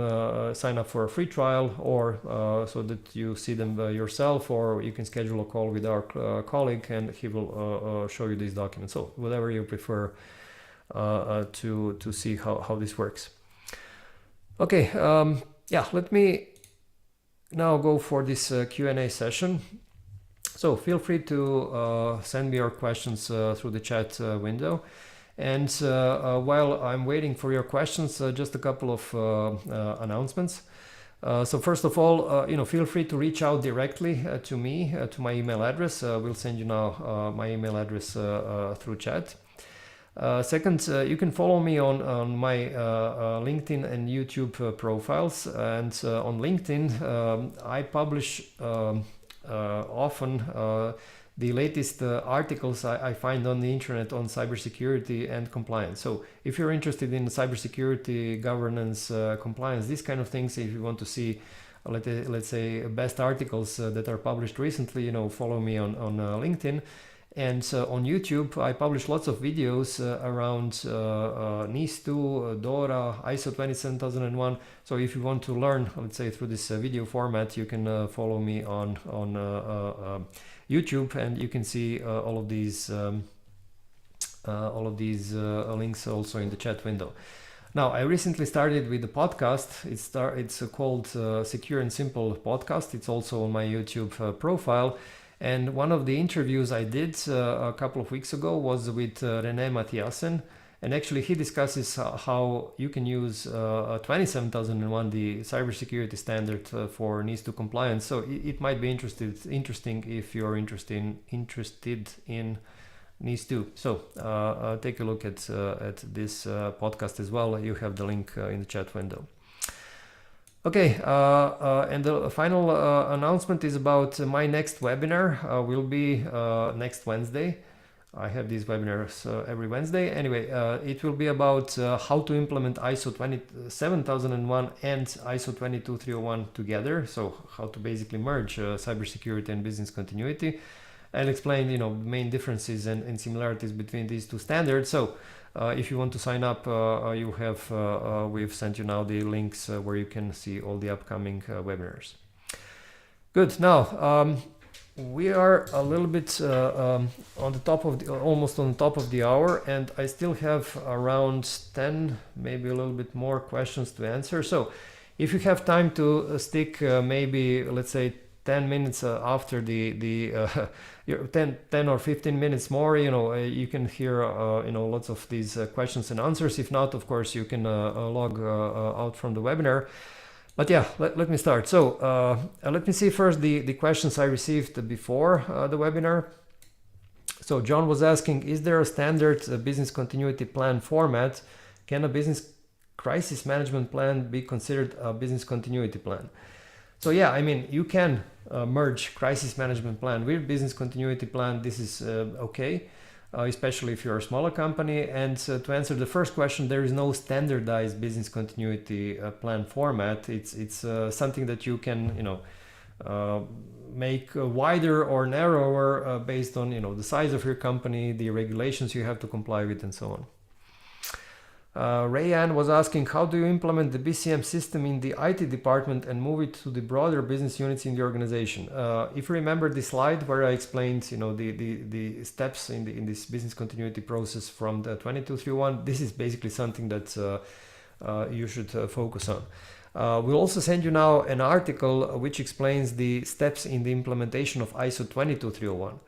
sign up for a free trial, or so that you see them yourself, or you can schedule a call with our colleague and he will show you these documents. So whatever you prefer to see how this works. Okay, yeah, let me now go for this Q&A session. So feel free to send me your questions through the chat window. And while I'm waiting for your questions, just a couple of announcements. So first of all, feel free to reach out directly to me, to my email address. We'll send you now my email address through chat. Second, you can follow me on my LinkedIn and YouTube profiles. And on LinkedIn, I publish often the latest articles I find on the internet on cybersecurity and compliance. So if you're interested in cybersecurity, governance, compliance, these kind of things, if you want to see, let's say, best articles that are published recently, follow me on LinkedIn. And on YouTube, I publish lots of videos around NIS2, DORA, ISO 27001. So if you want to learn, let's say, through this video format, you can follow me on YouTube, and you can see all of these links also in the chat window. Now, I recently started with the podcast. It's called Secure and Simple Podcast. It's also on my YouTube profile. And one of the interviews I did a couple of weeks ago was with 𝗂𝗵𝗶𝘀𝗁. And actually he discusses how you can use 27001, the cybersecurity standard for NIS2 compliance. So it might be interesting if you're interested in NIS2. So take a look at this podcast as well. You have the link in the chat window. Okay, and the final announcement is about my next webinar. Will be next Wednesday. I have these webinars every Wednesday. Anyway, it will be about how to implement ISO 27001 and ISO 22301 together. So how to basically merge cybersecurity and business continuity. I'll explain, main differences and similarities between these two standards. So if you want to sign up, we've sent you now the links where you can see all the upcoming webinars. Good. Now, we are a little bit almost on the top of the hour, and I still have around 10, maybe a little bit more questions to answer. So if you have time to stick maybe, let's say, 10 minutes after the 10 or 15 minutes more, you can hear lots of these questions and answers. If not, of course, you can log out from the webinar. But yeah, let me start. So let me see first the questions I received before the webinar. So John was asking, is there a standard business continuity plan format? Can a business crisis management plan be considered a business continuity plan? So yeah, I mean, you can merge crisis management plan with business continuity plan. This is okay, especially if you're a smaller company. And to answer the first question, there is no standardized business continuity plan format. It's something that you can, make wider or narrower based on, the size of your company, the regulations you have to comply with, and so on. Rayanne was asking, how do you implement the BCM system in the IT department and move it to the broader business units in the organization? If you remember the slide where I explained, the steps in this business continuity process from the 22301, this is basically something that you should focus on. We'll also send you now an article which explains the steps in the implementation of ISO 22301.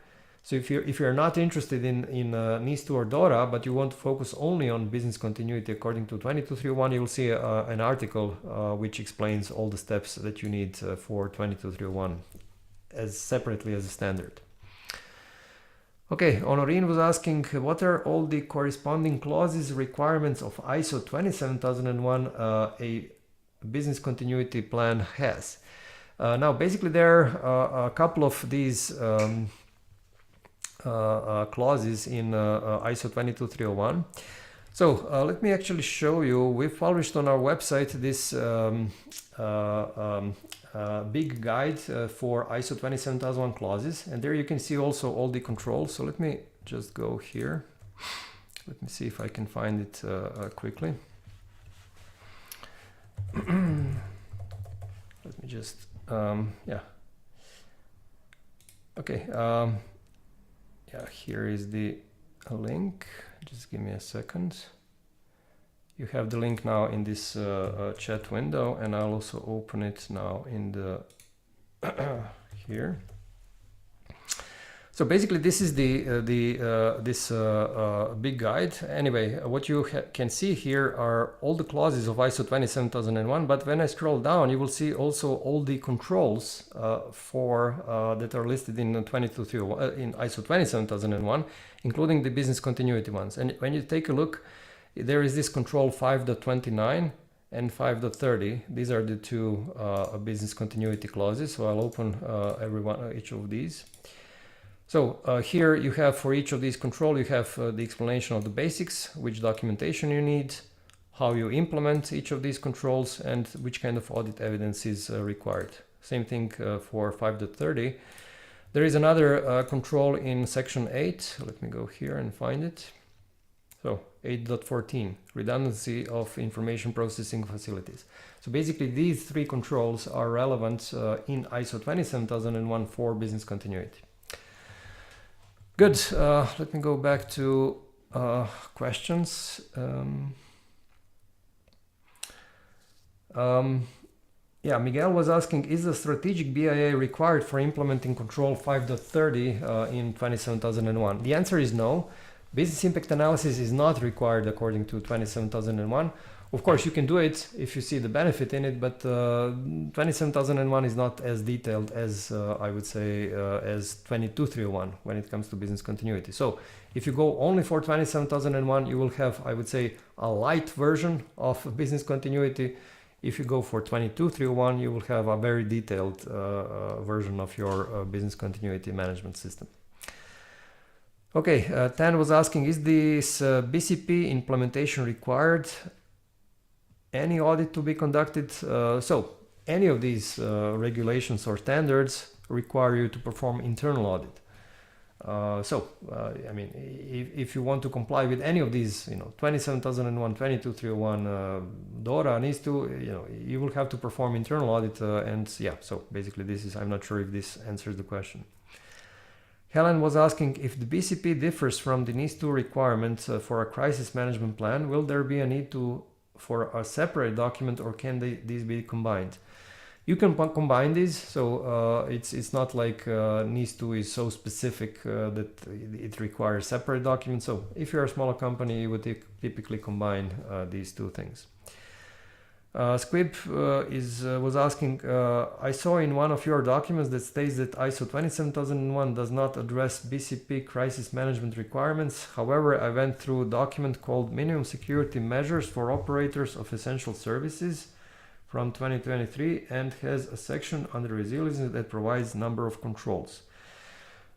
So if you're not interested in NIS2 or DORA, but you want to focus only on business continuity according to 22301, you'll see an article which explains all the steps that you need for 22301 as separately as a standard. Okay, Honorine was asking, what are all the corresponding clauses, requirements of ISO 27001 a business continuity plan has? Now, basically there are a couple of these clauses in ISO 22301. So let me actually show you. We've published on our website this big guide for ISO 27001 clauses, and there you can see also all the controls. So let me just go here. Let me see if I can find it quickly. Let me just yeah. Okay. Yeah, here is the link. Just give me a second. You have the link now in this chat window, and I'll also open it now in the here. So basically, this is this big guide. Anyway, what you can see here are all the clauses of ISO 27001. But when I scroll down, you will see also all the controls that are listed in 22301 in ISO 27001, including the business continuity ones. And when you take a look, there is this control 5.29 and 5.30. These are the two business continuity clauses. So I'll open each of these. So here you have, for each of these control, you have the explanation of the basics, which documentation you need, how you implement each of these controls, and which kind of audit evidence is required. Same thing for 5.30. There is another control in section 8. Let me go here and find it. So 8.14, redundancy of information processing facilities. So basically these three controls are relevant in ISO 27001 for business continuity. Good. Let me go back to questions. Yeah, Miguel was asking, is the strategic BIA required for implementing control 5.30 in 27001? The answer is no. Business impact analysis is not required according to 27001. Of course, you can do it if you see the benefit in it, but 27001 is not as detailed as I would say as 22301 when it comes to business continuity. So if you go only for 27001, you will have, I would say, a light version of business continuity. If you go for 22301, you will have a very detailed version of your business continuity management system. Okay, Tan was asking, is this BCP implementation required? Any audit to be conducted? So any of these regulations or standards require you to perform internal audit. I mean, if you want to comply with any of these, 27001, 22301, DORA, NIS2, you will have to perform internal audit. And yeah, so basically this is, I'm not sure if this answers the question. Helen was asking, if the BCP differs from the NIS2 requirements for a crisis management plan, will there be a need for a separate document, or can these be combined? You can combine these, so it's not like NIS2 is so specific that it requires separate documents. So if you're a smaller company, you would typically combine these two things. 𝗂𝗵𝗀𝗶 was asking, I saw in one of your documents that states that ISO 27001 does not address BCP crisis management requirements. However, I went through a document called Minimum Security Measures for Operators of Essential Services from 2023 and has a section under resilience that provides number of controls.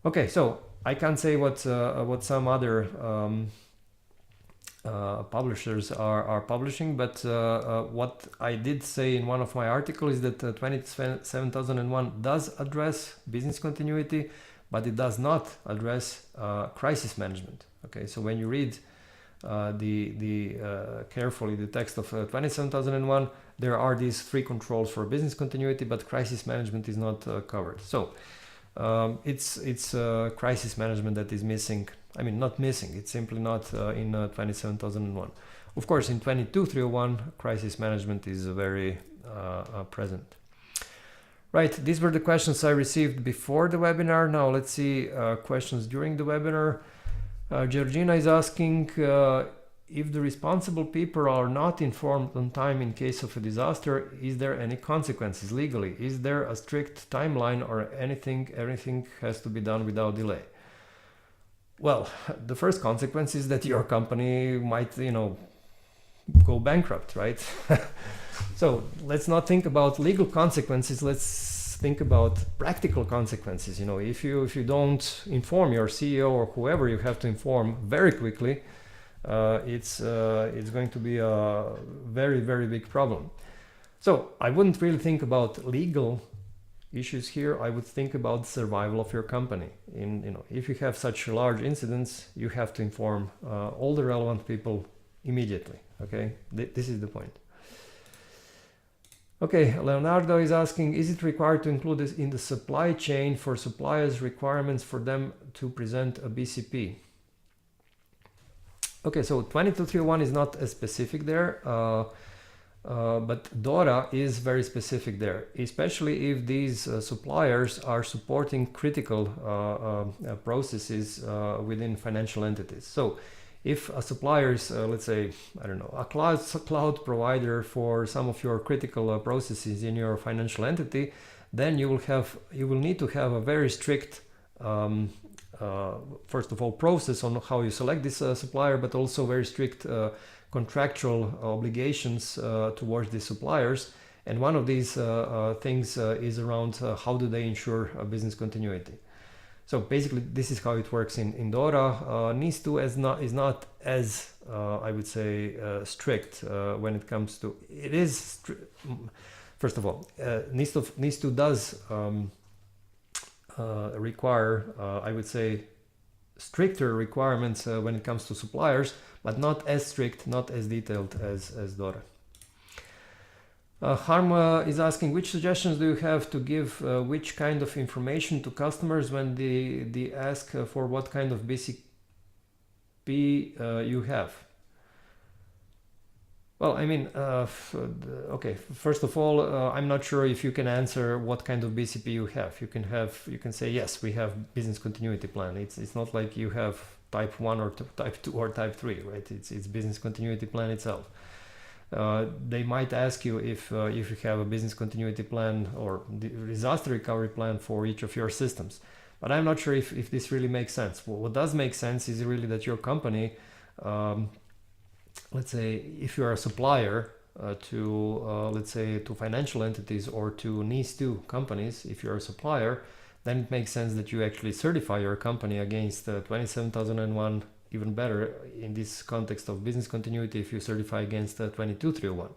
Okay, so I can't say what some other publishers are publishing, but what I did say in one of my articles is that 27001 does address business continuity, but it does not address crisis management. Okay, so when you read carefully the text of 27001, there are these three controls for business continuity, but crisis management is not covered. So it's crisis management that is missing. I mean, not missing, it's simply not in 27001. Of course, in 22301, crisis management is very present. Right, these were the questions I received before the webinar. Now let's see questions during the webinar. Georgina is asking, if the responsible people are not informed on time in case of a disaster, is there any consequences legally? Is there a strict timeline, or everything has to be done without delay? Well, the first consequence is that your company might, go bankrupt, right? So let's not think about legal consequences. Let's think about practical consequences. If you don't inform your CEO or whoever you have to inform very quickly, it's going to be a very, very big problem. So I wouldn't really think about legal issues here. I would think about survival of your company. If you have such large incidents, you have to inform all the relevant people immediately. Okay, this is the point. Okay, Leonardo is asking, is it required to include this in the supply chain for suppliers' requirements for them to present a BCP? Okay, so 22301 is not as specific there, but DORA is very specific there, especially if these suppliers are supporting critical processes within financial entities. So if a supplier is, let's say, I don't know, a cloud provider for some of your critical processes in your financial entity, then you will need to have a very strict, first of all, process on how you select this supplier, but also very strict contractual obligations towards the suppliers. And one of these things is around how do they ensure business continuity. So basically, this is how it works in DORA. NIS2 is not as, I would say, strict when it comes to, it is, first of all, NIS2 does require, I would say, stricter requirements when it comes to suppliers, but not as strict, not as detailed as DORA. Harm is asking, which suggestions do you have to give which kind of information to customers when they ask for what kind of BCP you have? Well, I mean, okay, first of all, I'm not sure if you can answer what kind of BCP you have. You can say, yes, we have business continuity plan. It's not like you have type 1 or type 2 or type 3, right? It's business continuity plan itself. They might ask you if you have a business continuity plan or disaster recovery plan for each of your systems. But I'm not sure if this really makes sense. What does make sense is really that your company, let's say, if you're a supplier to, let's say, to financial entities or to NIS2 companies, if you're a supplier, then it makes sense that you actually certify your company against 27001. Even better in this context of business continuity if you certify against 22301.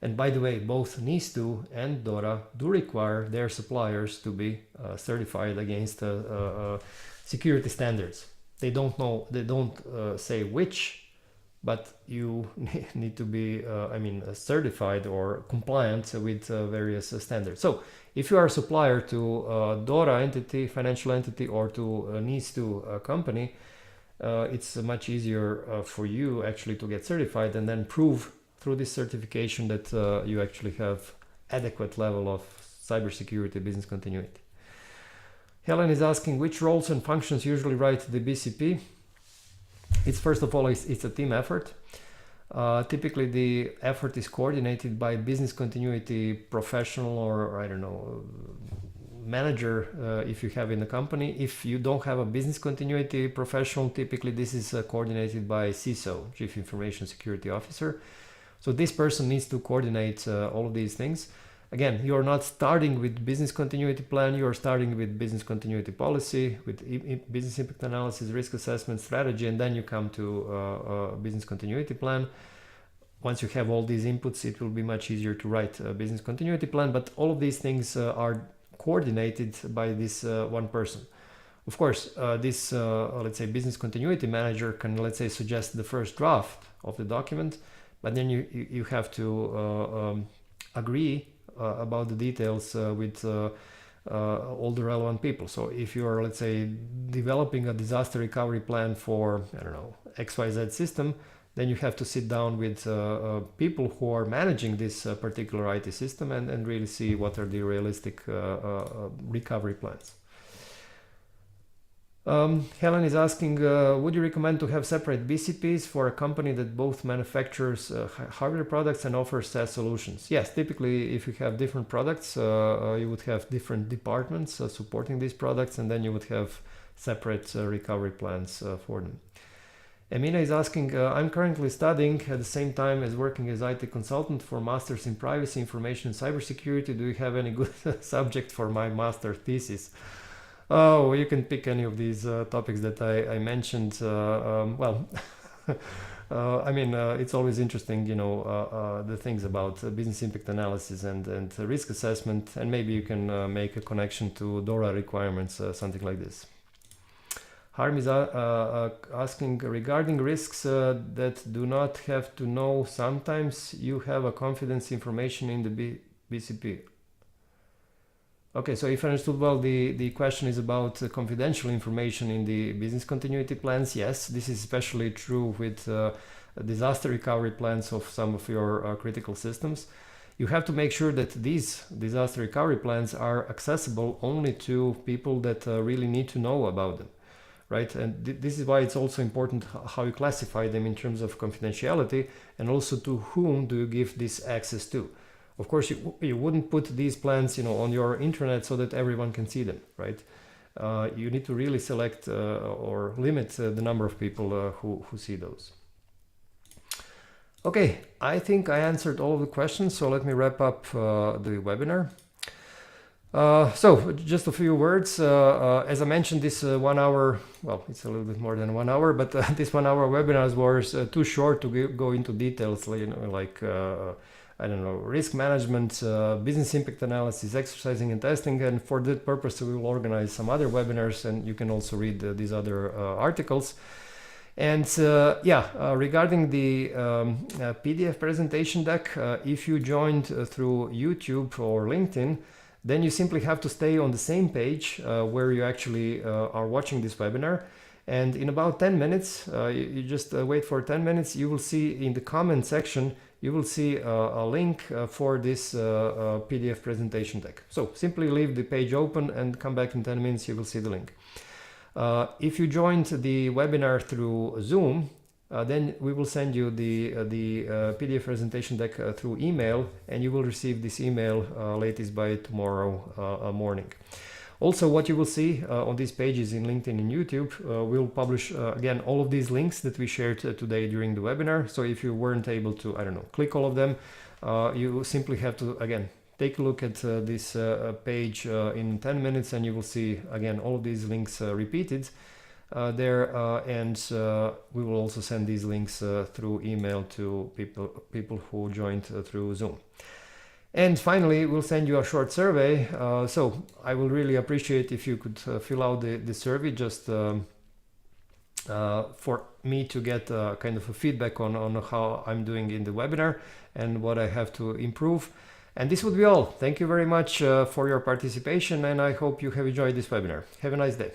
And by the way, both NIS2 and DORA do require their suppliers to be certified against security standards. They don't say which, but you need to be, certified or compliant with various standards. So if you are a supplier to DORA entity, financial entity, or to a NIS2 company, it's much easier for you actually to get certified and then prove through this certification that you actually have adequate level of cybersecurity business continuity. Helen is asking, which roles and functions usually write the BCP? It's first of all, it's a team effort. Typically the effort is coordinated by business continuity professional or I don't know, manager if you have in the company. If you don't have a business continuity professional, typically this is coordinated by CISO, Chief Information Security Officer. So this person needs to coordinate all of these things. Again, you're not starting with business continuity plan, you're starting with business continuity policy, with business impact analysis, risk assessment, strategy, and then you come to business continuity plan. Once you have all these inputs, it will be much easier to write a business continuity plan, but all of these things are coordinated by this one person. Of course, this, let's say, business continuity manager can, let's say, suggest the first draft of the document, but then you have to agree about the details with all the relevant people. So if you are, let's say, developing a disaster recovery plan for, I don't know, XYZ system, then you have to sit down with people who are managing this particular IT system and really see what are the realistic recovery plans. Helen is asking, would you recommend to have separate BCPs for a company that both manufactures hardware products and offers SaaS solutions? Yes, typically if you have different products, you would have different departments supporting these products, and then you would have separate recovery plans for them. Emina is asking, I'm currently studying at the same time as working as IT consultant for Masters in Privacy, Information and Cybersecurity. Do you have any good subject for my master thesis? Oh, you can pick any of these topics that I mentioned. Well, I mean, it's always interesting, you know, the things about business impact analysis and risk assessment, and maybe you can make a connection to DORA requirements, something like this. Harm is asking regarding risks that do not have to know. Sometimes you have a confidence information in the BCP. Okay, so if I understood well, the question is about confidential information in the business continuity plans. Yes, this is especially true with disaster recovery plans of some of your critical systems. You have to make sure that these disaster recovery plans are accessible only to people that really need to know about them, right? And this is why it's also important how you classify them in terms of confidentiality, and also to whom do you give this access to. Of course, you wouldn't put these plans, you know, on your internet so that everyone can see them, right? You need to really select or limit the number of people who see those. Okay, I think I answered all of the questions, so let me wrap up the webinar. So just a few words. As I mentioned, this 1 hour, well, it's a little bit more than 1 hour, but this 1 hour webinars was too short to go into details, you know, like I don't know, risk management, business impact analysis, exercising and testing, and for that purpose we will organize some other webinars, and you can also read these other articles. And regarding the PDF presentation deck, if you joined through YouTube or LinkedIn, then you simply have to stay on the same page where you actually are watching this webinar. And in about 10 minutes, you just wait for 10 minutes, you will see in the comment section, you will see a link for this PDF presentation deck. So simply leave the page open and come back in 10 minutes, you will see the link. If you joined the webinar through Zoom, then we will send you the PDF presentation deck through email, and you will receive this email latest by tomorrow morning. Also, what you will see on these pages in LinkedIn and YouTube, we'll publish again all of these links that we shared today during the webinar. So if you weren't able to, I don't know, click all of them, you simply have to, again, take a look at this page in 10 minutes, and you will see again all of these links repeated there, and we will also send these links through email to people who joined through Zoom. And finally, we'll send you a short survey. So I will really appreciate if you could fill out the survey, just for me to get kind of a feedback on how I'm doing in the webinar and what I have to improve. And this would be all. Thank you very much for your participation, and I hope you have enjoyed this webinar. Have a nice day.